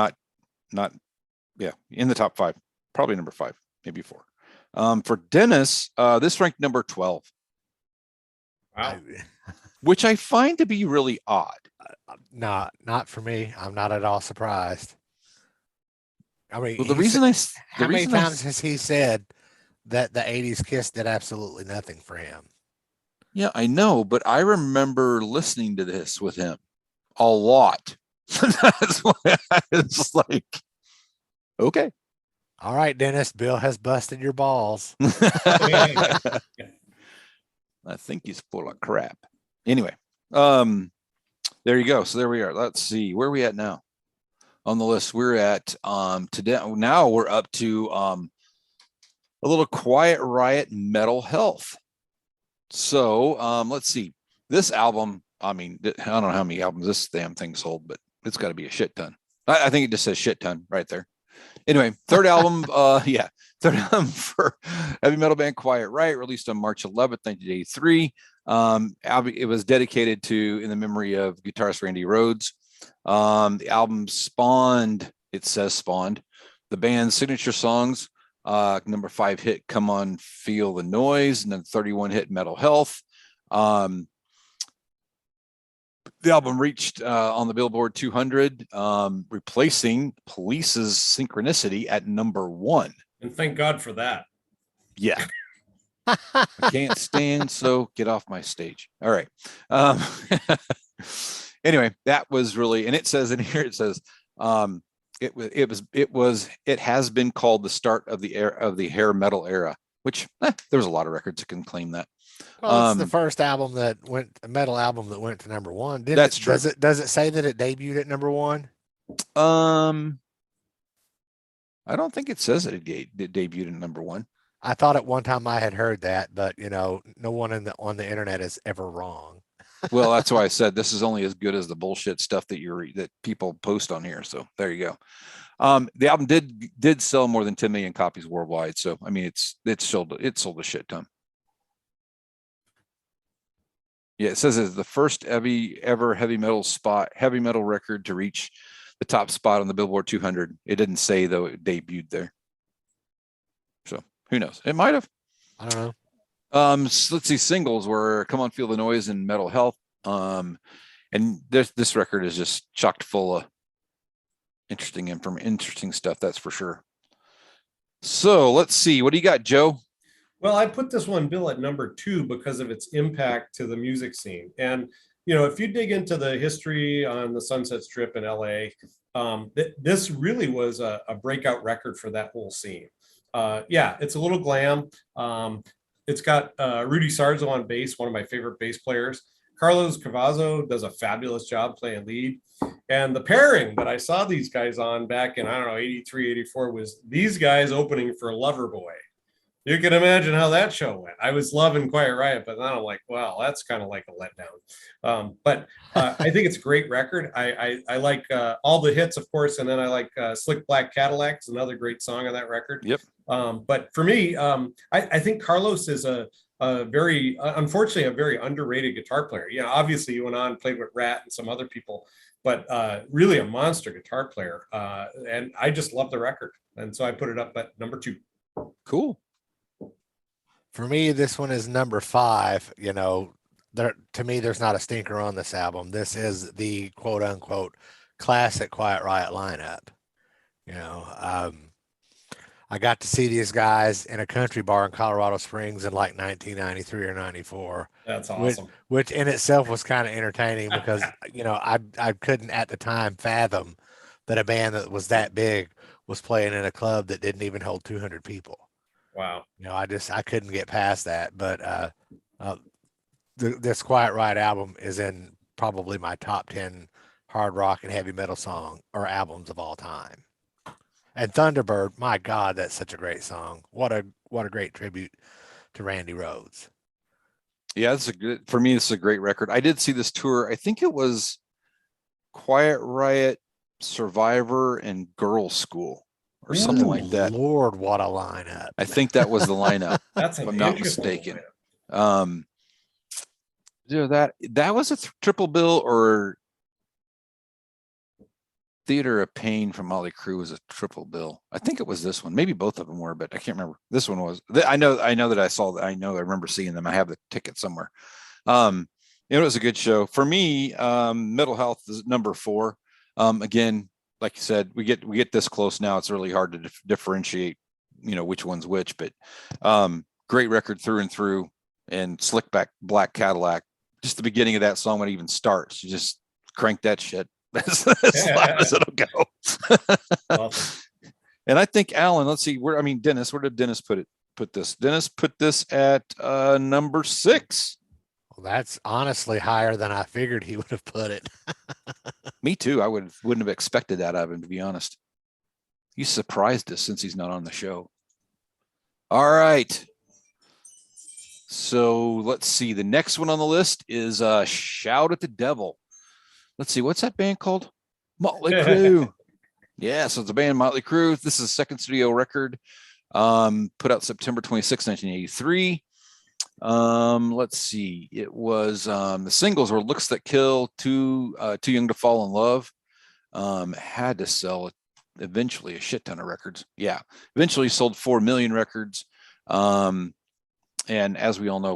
the top 5, probably number 5, maybe 4. For Dennis, this ranked number 12. Wow. Which I find to be really odd. Not for me. I'm not at all surprised. I mean, how many times has he said that the 80s Kiss did absolutely nothing for him? Yeah, I know, but I remember listening to this with him a lot. That's why it's like, okay. All right, Dennis, Bill has busted your balls. I think he's full of crap. Anyway, there you go. So there we are. Let's see. Where are we at now on the list? We're at today. Now we're up to a little Quiet Riot Metal Health. So let's see. This album, I mean, I don't know how many albums this damn thing sold, but it's got to be a shit ton. I think it just says shit ton right there. Anyway, third album for heavy metal band Quiet Riot, released on March 11th, 1983. It was dedicated to in the memory of guitarist Randy Rhoads. The album spawned the band's signature songs, number 5 hit Come On Feel the Noise, and then 31 hit Metal Health. The album reached on the Billboard 200, replacing Police's Synchronicity at number 1. And thank God for that. Yeah. I can't stand, so get off my stage. All right. Anyway, that was really, and it says in here, it says, it has been called the start of the hair metal era, which there's a lot of records that can claim that. Well, it's the first album that went, a metal album that went to number 1. That's true. Does it say that it debuted at number 1? I don't think it says that it debuted at number 1. I thought at one time I had heard that, but no one on the internet is ever wrong. Well, that's why I said this is only as good as the bullshit stuff that people post on here. So there you go. The album did sell more than 10 million copies worldwide. So I mean, it sold a shit ton. Yeah, it says it's the first ever heavy metal record to reach the top spot on the Billboard 200. It didn't say though it debuted there. So who knows? It might have. I don't know. So let's see. Singles were "Come On, Feel the Noise" and "Metal Health." And this record is just chocked full of interesting stuff. That's for sure. So let's see. What do you got, Joe? Well, I put this one, Bill, at number 2 because of its impact to the music scene. And, if you dig into the history on the Sunset Strip in LA, this really was a breakout record for that whole scene. Yeah, it's a little glam. It's got Rudy Sarzo on bass, one of my favorite bass players. Carlos Cavazo does a fabulous job playing lead. And the pairing that I saw these guys on back in, 83, 84 was these guys opening for Loverboy. You can imagine how that show went. I was loving Quiet Riot, but then I'm like, wow, that's kind of like a letdown. But I think it's a great record. I like all the hits, of course, and then I like Slick Black Cadillac is another great song on that record. Yep. But for me, I think Carlos is unfortunately, a very underrated guitar player. Obviously he went on and played with Rat and some other people, but really a monster guitar player. And I just love the record. And so I put it up at number 2. Cool. For me, this one is number 5. To me, there's not a stinker on this album. This is the quote unquote classic Quiet Riot lineup. I got to see these guys in a country bar in Colorado Springs in like 1993 or 94. That's awesome. Which in itself was kind of entertaining because, I couldn't at the time fathom that a band that was that big was playing in a club that didn't even hold 200 people. Wow. I couldn't get past that. But this Quiet Riot album is in probably my top 10 hard rock and heavy metal song or albums of all time. And Thunderbird, my God, that's such a great song. What a great tribute to Randy Rhoads. Yeah, for me, this is a great record. I did see this tour. I think it was Quiet Riot, Survivor, and Girls School or something like that. Lord, what a lineup. I think that was the lineup. That's if I'm not mistaken. That was a triple bill, or Theater of Pain from Motley Crue was a triple bill. I think it was this one. Maybe both of them were, but I can't remember. This one was. I know that I saw that. I remember seeing them. I have the ticket somewhere. It was a good show for me. Mental Health is number 4. Again, like you said, we get this close now. It's really hard to differentiate, which one's which. But great record through and through. And Slick Black Cadillac. Just the beginning of that song when it even starts, you just crank that shit. As loud as it'll go. Awesome. And I think Alan, let's see, Dennis, where did Dennis put this? Dennis put this at number 6. Well, that's honestly higher than I figured he would have put it. Me too. I wouldn't have expected that out of him, to be honest. He surprised us since he's not on the show. All right. So let's see. The next one on the list is Shout at the Devil. Let's see, what's that band called? Motley Crue. Yeah, so it's a band, Motley Crue. This is a second studio record, put out September 26, 1983. Let's see. It was the singles were "Looks That Kill," Too Young to Fall in Love. Had to sell eventually a shit ton of records. Yeah, eventually sold 4 million records. And as we all know,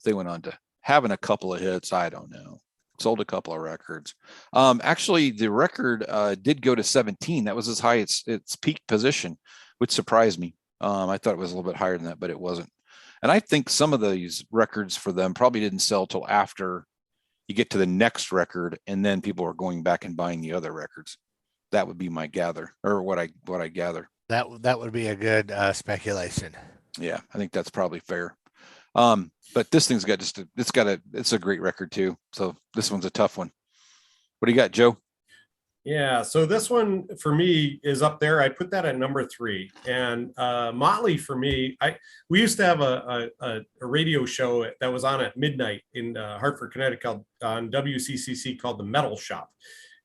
they went on to having a couple of hits. I don't know. sold a couple of records. Actually, the record did go to 17. That was as high its peak position, which surprised me. I thought it was a little bit higher than that, but it wasn't. And I think some of these records for them probably didn't sell till after you get to the next record, and then people are going back and buying the other records. That would be my gather, or what I gather. That would be a good speculation. Yeah, I think that's probably fair. But this thing's got it's a great record too. So this one's a tough one. What do you got, Joe? Yeah, so this one for me is up there. I put that at number 3. And Motley for me, we used to have a radio show that was on at midnight in Hartford, Connecticut on WCCC called The Metal Shop.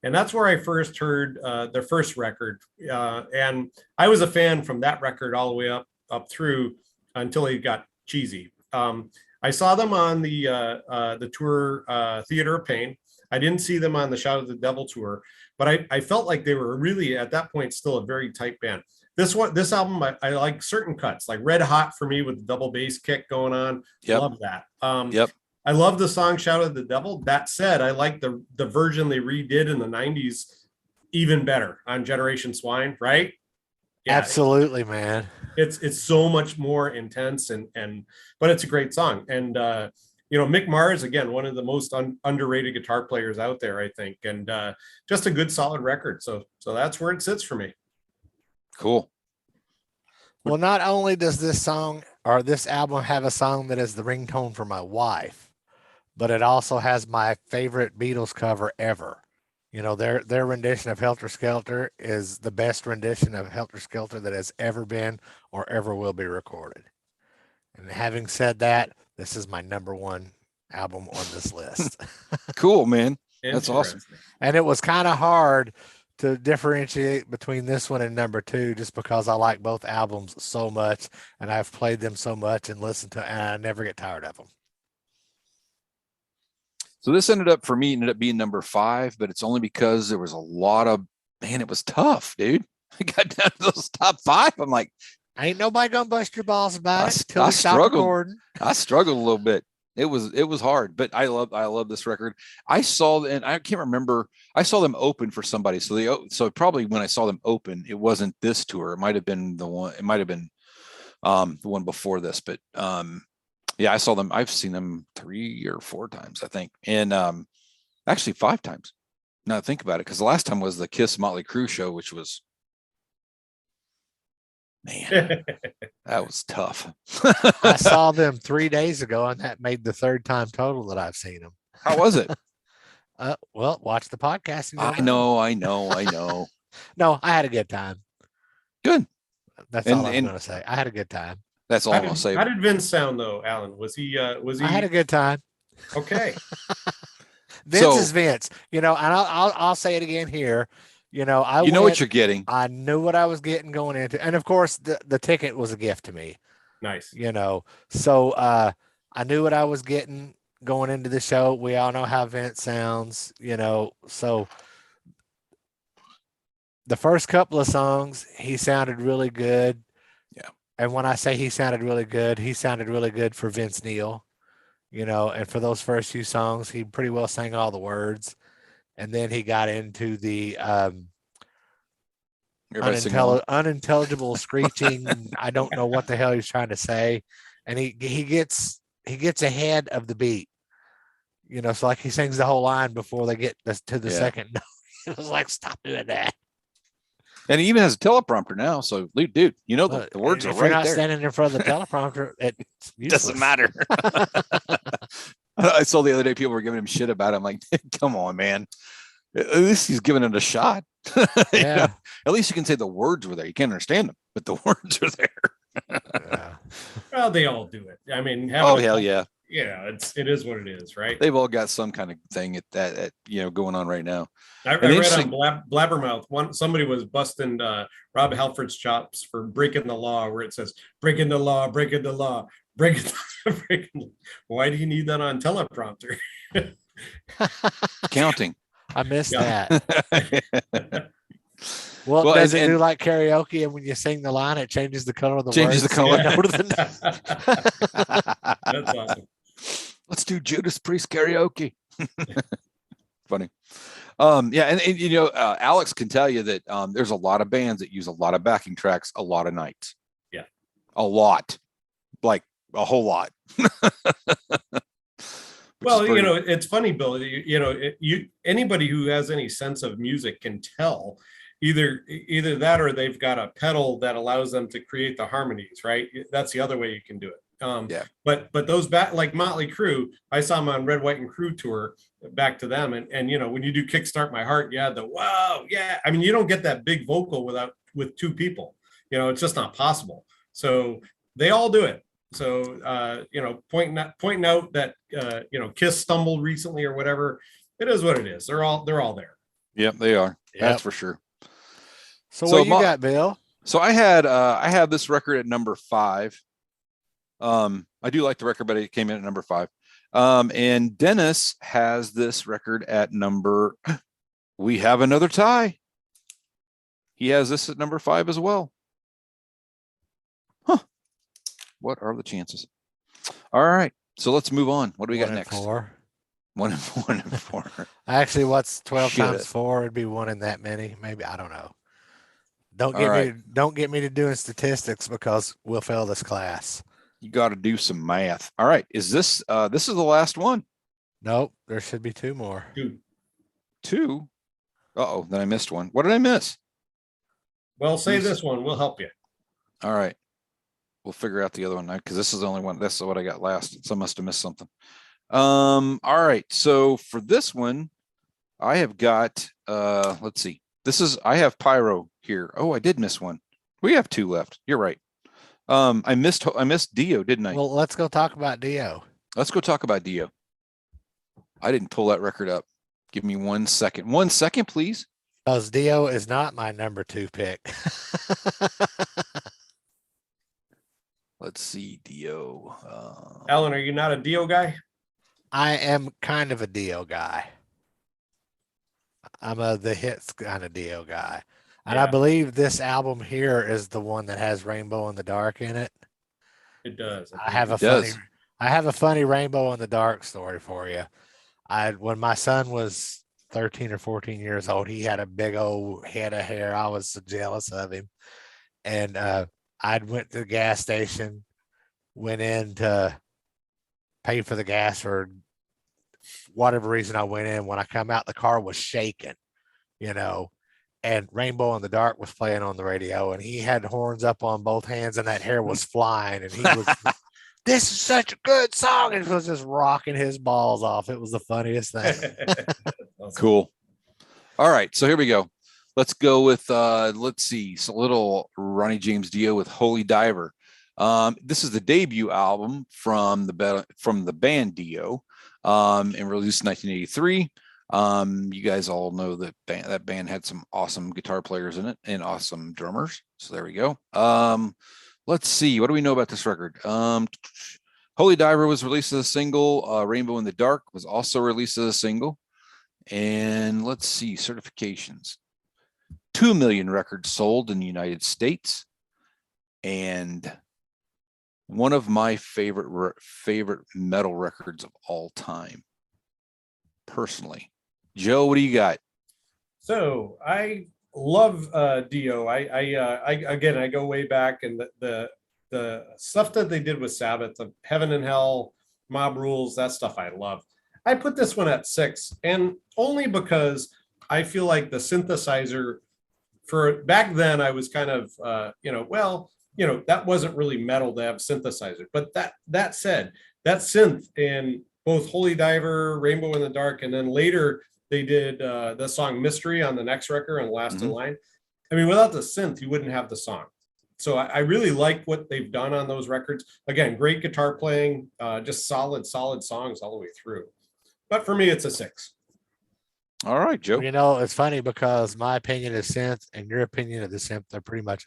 And that's where I first heard their first record. And I was a fan from that record all the way up through until it got cheesy. I saw them on the tour Theater of Pain. I didn't see them on the Shout of the Devil tour, but I felt like they were really at that point still a very tight band. This album, I like certain cuts, like Red Hot for me with the double bass kick going on. Yep. Love that. Yep. I love the song Shout of the Devil. That said, I like the version they redid in the 90s even better on Generation Swine, right? Yeah, absolutely, man. It's so much more intense but it's a great song. And Mick Mars, again, one of the most underrated guitar players out there, I think, and just a good solid record. So that's where it sits for me. Cool. Well, not only does this album have a song that is the ringtone for my wife, but it also has my favorite Beatles cover ever. Their rendition of Helter Skelter is the best rendition of Helter Skelter that has ever been or ever will be recorded. And having said that, this is my number 1 album on this list. Cool, man. That's awesome. And it was kind of hard to differentiate between this one and number 2, just because I like both albums so much and I've played them so much and listened to, and I never get tired of them. So this ended up being number 5, but it's only because there was a lot of, man, it was tough, dude. I got down to those top 5. I'm like, ain't nobody gonna bust your balls about it till I we stop recording. I struggled a little bit. It was hard, but I love this record. I saw, and I can't remember, I saw them open for somebody. So probably when I saw them open, it wasn't this tour. It might have been the one before this, but yeah, I saw them. I've seen them 3 or 4 times, I think. And actually 5 times. Now think about it, because the last time was the Kiss Motley Crue show, which was, man, that was tough. I saw them 3 days ago, and that made the 3rd time total that I've seen them. How was it? Well, watch the podcast. I know. No, I had a good time. Good. That's all I'm going to say. I had a good time. That's all I'll say. How did Vince sound though, Alan? Was he? I had a good time. Okay. Vince is Vince. And I'll say it again here. Know what you're getting. I knew what I was getting going into, and of course, the ticket was a gift to me. Nice. So I knew what I was getting going into the show. We all know how Vince sounds. So the first couple of songs, he sounded really good. Yeah. And when I say he sounded really good for Vince Neil, and for those first few songs, he pretty well sang all the words. And then he got into the unintelligible screeching. I don't know what the hell he's trying to say. And he gets ahead of the beat, so like he sings the whole line before they get to the second note. It was like, stop doing that. And he even has a teleprompter now. So, dude, the words are right there. If you're not standing in front of the teleprompter, it doesn't matter. I saw the other day people were giving him shit about it. I'm like, come on, man. At least he's giving it a shot. Yeah. At least you can say the words were there. You can't understand them, but the words are there. Yeah. Well, they all do it. I mean, hell yeah. Yeah, it is what it is, right? They've all got some kind of thing at going on right now. I read on Blabbermouth, somebody was busting Rob Halford's chops for breaking the law, where it says breaking the law, breaking the law, breaking. Why do you need that on teleprompter? Counting. I missed that. Well, does it do like karaoke, and when you sing the line, it changes the color of the changes words? The color. That's awesome. Let's do Judas Priest karaoke. Funny. Yeah, and you know, Alex can tell you that there's a lot of bands that use a lot of backing tracks a lot of nights. Yeah. A lot. Like a whole lot. Well, you know, it's funny, Bill. You know, anybody who has any sense of music can tell either that or they've got a pedal that allows them to create the harmonies, right? That's the other way you can do it. Yeah. But those back like Motley Crue, I saw them on Red, White, and Crew tour. Back to them, and you know, when you do Kickstart My Heart, you had the wow, yeah. I mean, you don't get that big vocal with two people. You know, it's just not possible. So they all do it. So you know, pointing out that you know, Kiss stumbled recently or whatever. It is what it is. They're all there. Yep, they are. Yep. That's for sure. So what you got, Bill? So I have this record at number 5. I do like the record, but it came in at number 5. And Dennis has this record at number. We have another tie. He has this at number 5 as well. Huh. What are the chances? All right. So let's move on. What do we got next? 4. 1 and 4. Actually, what's 12 times 4? It'd be 1 in that many. Maybe, I don't know. Don't get me to doing statistics because we'll fail this class. You got to do some math. All right. Is this this is the last one? Nope. There should be 2 more. 2. Uh-oh, then I missed one. What did I miss? Well, say this one. We'll help you. All right. We'll figure out the other one because this is the only one. That's what I got last. So I must have missed something. All right. So for this one, I have got let's see. I have Pyro here. Oh, I did miss one. We have 2 left. You're right. I missed Dio, didn't I? Well, let's go talk about Dio. Let's go talk about Dio. I didn't pull that record up. Give me 1 second. 1 second, please. Because Dio is not my number 2 pick. Let's see, Dio. Alan, are you not a Dio guy? I am kind of a Dio guy. I'm the hits kind of Dio guy. And Yeah. I believe this album here is the one that has Rainbow in the Dark in it. It does. I have a funny Rainbow in the Dark story for you. When my son was 13 or 14 years old, he had a big old head of hair. I was so jealous of him. And I went to the gas station, went in to pay for the gas for whatever reason I went in. When I come out, the car was shaking, you know, and Rainbow in the Dark was playing on the radio, and he had horns up on both hands and that hair was flying, and he was, this is such a good song. And he was just rocking his balls off. It was the funniest thing. Cool. All right. So here we go. Let's go with, let's see. So little Ronnie James Dio with Holy Diver. This is the debut album from the band Dio, and released in 1983. You guys all know that band had some awesome guitar players in it and awesome drummers. So there we go. Let's see. What do we know about this record? Holy Diver was released as a single. Rainbow in the Dark was also released as a single. And let's see, certifications. 2 million records sold in the United States. And one of my favorite metal records of all time, personally. Joe, what do you got? So I love Dio. I go way back, and the stuff that they did with Sabbath, the Heaven and Hell, Mob Rules, that stuff I love. I put this one at 6, and only because I feel like the synthesizer for back then, I was kind of that wasn't really metal to have synthesizer. But that said, that synth in both Holy Diver, Rainbow in the Dark, and then later they did the song Mystery on the next record on Last in Line. I mean, without the synth, you wouldn't have the song. So I really like what they've done on those records. Again, great guitar playing, just solid songs all the way through. But for me, it's a 6. All right, Joe. You know, it's funny because my opinion of synth and your opinion of the synth are pretty much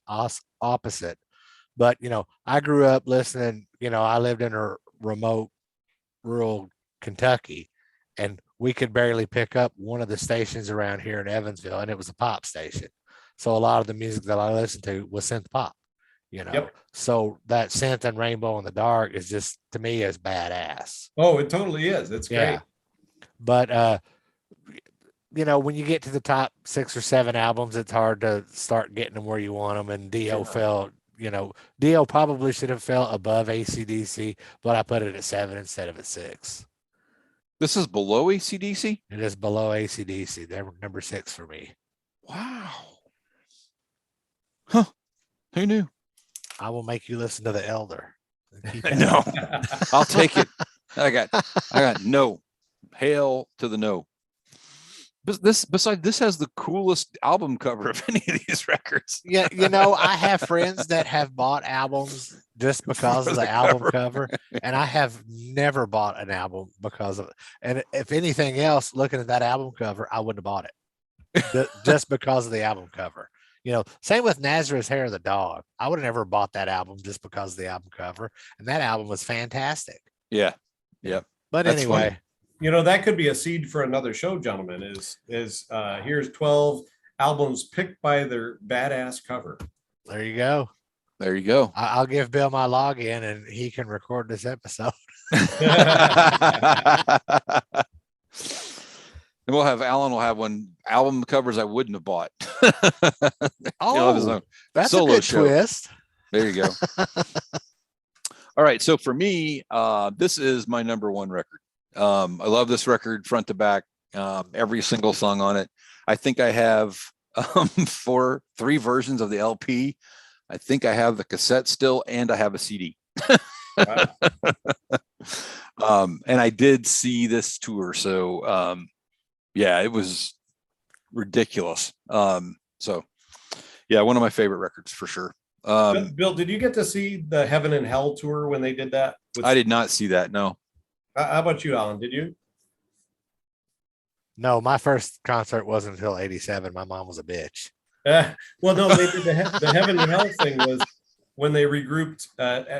opposite. But, you know, I grew up listening, you know, I lived in a remote rural Kentucky, and we could barely pick up one of the stations around here in Evansville, and it was a pop station. So a lot of the music that I listened to was synth pop, you know. Yep. So that synth and Rainbow in the Dark is just, to me, is badass. Oh, it totally is. It's great. But when you get to the top 6 or 7 albums, it's hard to start getting them where you want them. And Dio fell, Dio probably should have fell above AC/DC, but I put it at 7 instead of at 6. This is below AC/DC? It is below AC/DC. They're number 6 for me. Wow. Huh. Who knew? I will make you listen to The Elder. No, I'll take it. I got no. Hail to the no. This has the coolest album cover of any of these records. Yeah, I have friends that have bought albums just because of the album cover, and I have never bought an album because of it. And if anything else, looking at that album cover, I wouldn't have bought it just because of the album cover. Same with Nazareth's Hair of the Dog. I would have never bought that album just because of the album cover, and that album was fantastic. Yeah, yeah. But that's anyway. Funny. That could be a seed for another show, gentlemen. Is here's 12 albums picked by their badass cover. There you go. There you go. I'll give Bill my login and he can record this episode. And Alan will have one album covers I wouldn't have bought. That's a good twist. There you go. All right. So for me, this is my number 1 record. I love this record front to back, every single song on it. I think I have 3 versions of the LP. I think I have the cassette still, and I have a CD. And I did see this tour. So, yeah, it was ridiculous. So yeah, one of my favorite records for sure. Bill, did you get to see the Heaven and Hell tour when they did that? I did not see that. No. How about you, Alan? Did you? No, my first concert wasn't until 87. My mom was a bitch. Well, no, they did the Heaven and Hell thing was when they regrouped.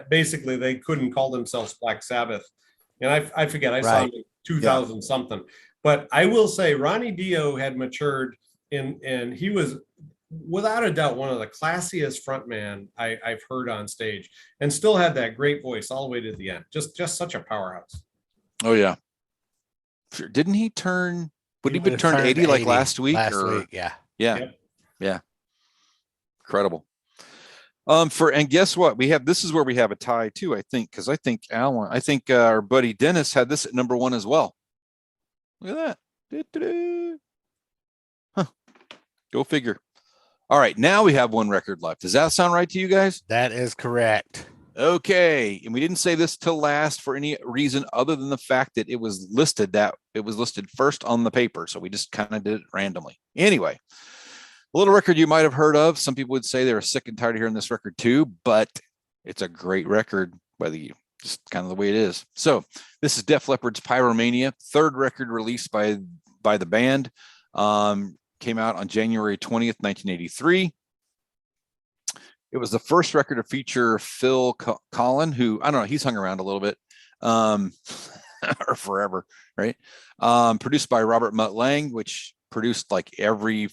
Basically, they couldn't call themselves Black Sabbath. And I forget, I saw them in 2000 something. But I will say Ronnie Dio had matured and he was without a doubt one of the classiest frontman I've heard on stage, and still had that great voice all the way to the end. Just such a powerhouse. Oh yeah. Sure. Didn't he turn? Would he turned 80 like last week? Yeah. Yeah. Yeah. Incredible. And guess what? This is where we have a tie too, I think, because I think our buddy Dennis had this at number 1 as well. Look at that. Huh. Go figure. All right, now we have 1 record left. Does that sound right to you guys? That is correct. Okay, and we didn't say this till last for any reason other than the fact that it was listed first on the paper, so we just kind of did it randomly. Anyway, a little record you might have heard of. Some people would say they were sick and tired of hearing this record too, but it's a great record, just kind of the way it is. So this is Def Leppard's Pyromania, 3rd record released by the band. Came out on January 20th, 1983. It was the first record to feature Phil Collen, who, I don't know, he's hung around a little bit, or forever, right? Produced by Robert Mutt Lang, which produced like every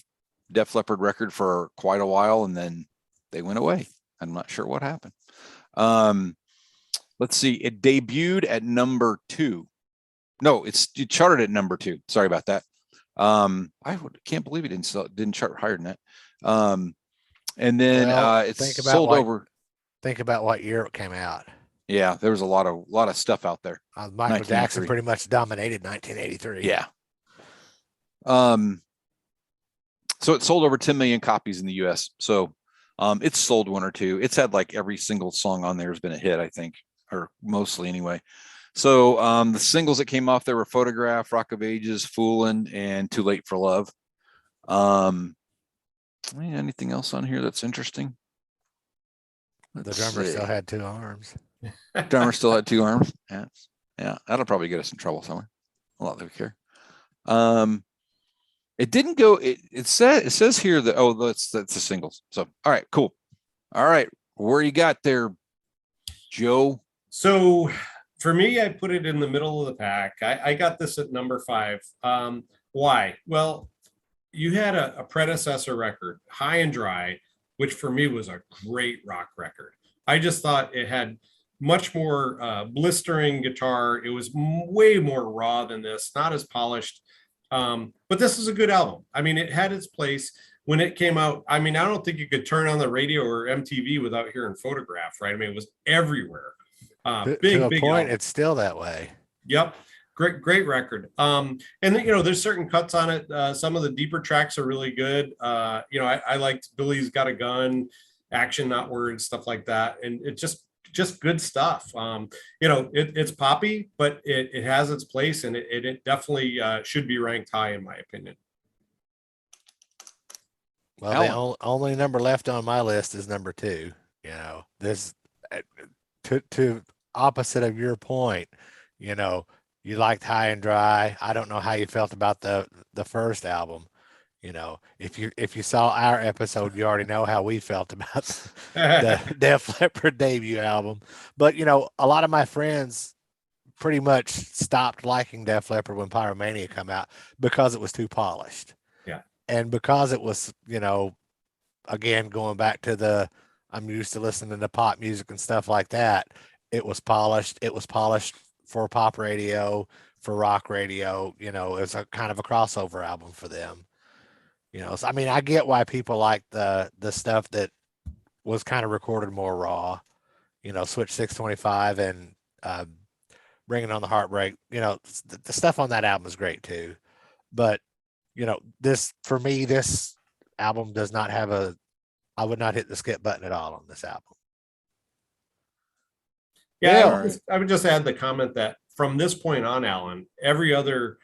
Def Leppard record for quite a while, and then they went away. I'm not sure what happened. Let's see. It debuted at number 2. No, it charted at number 2. Sorry about that. I can't believe it didn't chart higher than that. And then it's sold over. Think about what year it came out. Yeah, there was a lot of stuff out there. Michael Jackson pretty much dominated 1983. Yeah. So it sold over 10 million copies in the US. So it's sold 1 or 2. It's had like every single song on there has been a hit, I think, or mostly anyway. So the singles that came off there were Photograph, Rock of Ages, Foolin', and Too Late for Love. Anything else on here that's interesting? The drummer still had 2 arms. Drummer still had 2 arms. Yeah. That'll probably get us in trouble somewhere. A lot of care. It didn't go. It says here that that's the singles. So all right, cool. All right, where you got there, Joe? So for me, I put it in the middle of the pack. I got this at number 5. Why? Well, you had a predecessor record, High and Dry, which for me was a great rock record. I just thought it had much more blistering guitar. It was way more raw than this, not as polished. But this is a good album. I mean, it had its place when it came out. I mean, I don't think you could turn on the radio or MTV without hearing Photograph, right? I mean, it was everywhere. To a Big point, album. it's still that way. Yep. Great record. And there's certain cuts on it. Some of the deeper tracks are really good. I liked Billy's Got a Gun, Action Not Words, stuff like that. And it just good stuff. It's poppy, but it has its place, and it definitely should be ranked high in my opinion. Well, the only number left on my list is number 2. This to opposite of your point, you liked High and Dry. I don't know how you felt about the first album. If you saw our episode, you already know how we felt about the Def Leppard debut album. But a lot of my friends pretty much stopped liking Def Leppard when Pyromania came out because it was too polished. Yeah. And because it was, again, going back to I'm used to listening to pop music and stuff like that. It was polished. It was polished for pop radio, for rock radio. It was a kind of a crossover album for them. So, I mean, I get why people like the stuff that was kind of recorded more raw. Switch 625 and Bringing on the Heartbreak. The stuff on that album is great too. But this album does not have I would not hit the skip button at all on this album. Yeah, I would just add the comment that from this point on, Alan, every other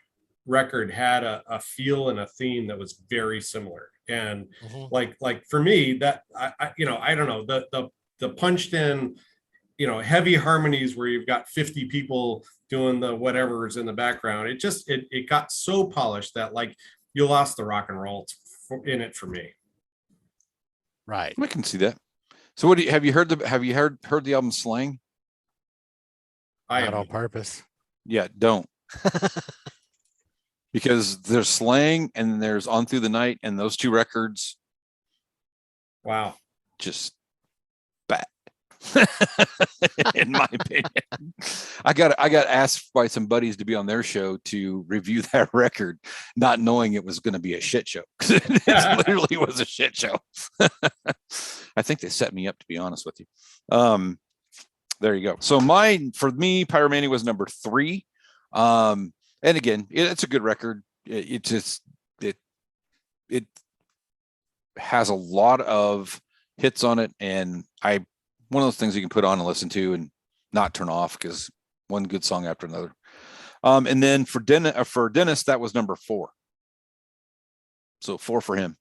record had a feel and a theme that was very similar. And like for me, that I don't know, the punched in, heavy harmonies where you've got 50 people doing the whatever is in the background. It got so polished that like you lost the rock and roll in it for me. Right. I can see that. So have you heard the album Slang? Not on purpose. Yeah, don't. Because there's Slang and there's On Through the Night, and those 2 records. Wow. Just bad. In my opinion. I got asked by some buddies to be on their show to review that record, not knowing it was going to be a shit show. It literally was a shit show. I think they set me up, to be honest with you. There you go. So for me, Pyromania was number 3. And again, it's a good record. It has a lot of hits on it, and one of those things you can put on and listen to and not turn off, because one good song after another. And then for Dennis, that was number 4. So 4 for him.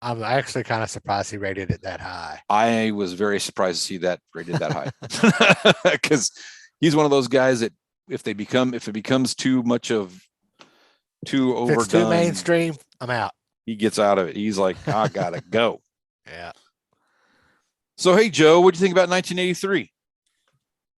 I'm actually kind of surprised he rated it that high. I was very surprised to see that rated that high, because he's one of those guys that if it becomes too overdone, if it's too mainstream, I'm out. He gets out of it. He's like, I gotta go. Yeah. So, hey, Joe, what do you think about 1983?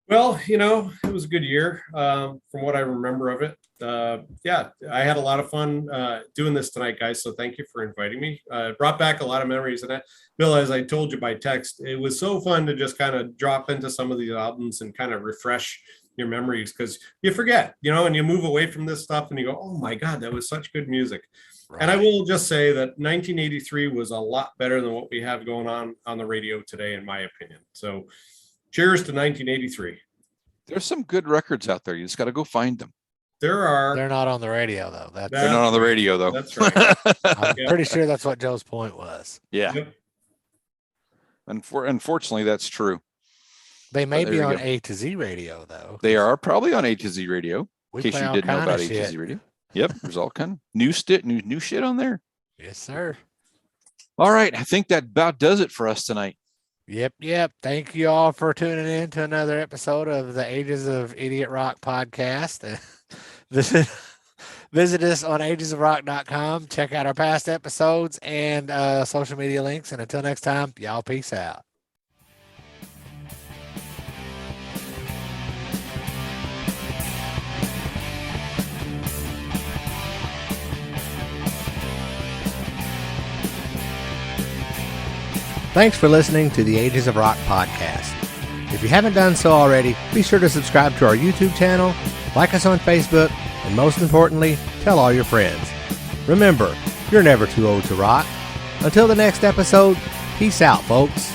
Well, it was a good year from what I remember of it. I had a lot of fun doing this tonight, guys. So thank you for inviting me. It brought back a lot of memories. And Bill, as I told you by text, it was so fun to just kind of drop into some of these albums and kind of refresh your memories, because you forget, and you move away from this stuff and you go, oh my God, that was such good music. Right. And I will just say that 1983 was a lot better than what we have going on the radio today, in my opinion. So cheers to 1983. There's some good records out there. You just got to go find them. They're not on the radio, though. They're not on the radio, though. That's right. I'm pretty sure that's what Joe's point was. Yeah. Yep. Unfortunately, that's true. They may be on A to Z radio, though. They are probably on A to Z radio. In case you didn't know about A to Z radio. Yep, there's all kind of new shit on there. Yes, sir. All right, I think that about does it for us tonight. Yep. Thank you all for tuning in to another episode of the Ages of Idiot Rock podcast. Visit us on agesofrock.com. Check out our past episodes and social media links. And until next time, y'all peace out. Thanks for listening to the Ages of Rock podcast. If you haven't done so already, be sure to subscribe to our YouTube channel, like us on Facebook, and most importantly, tell all your friends. Remember, you're never too old to rock. Until the next episode, peace out, folks.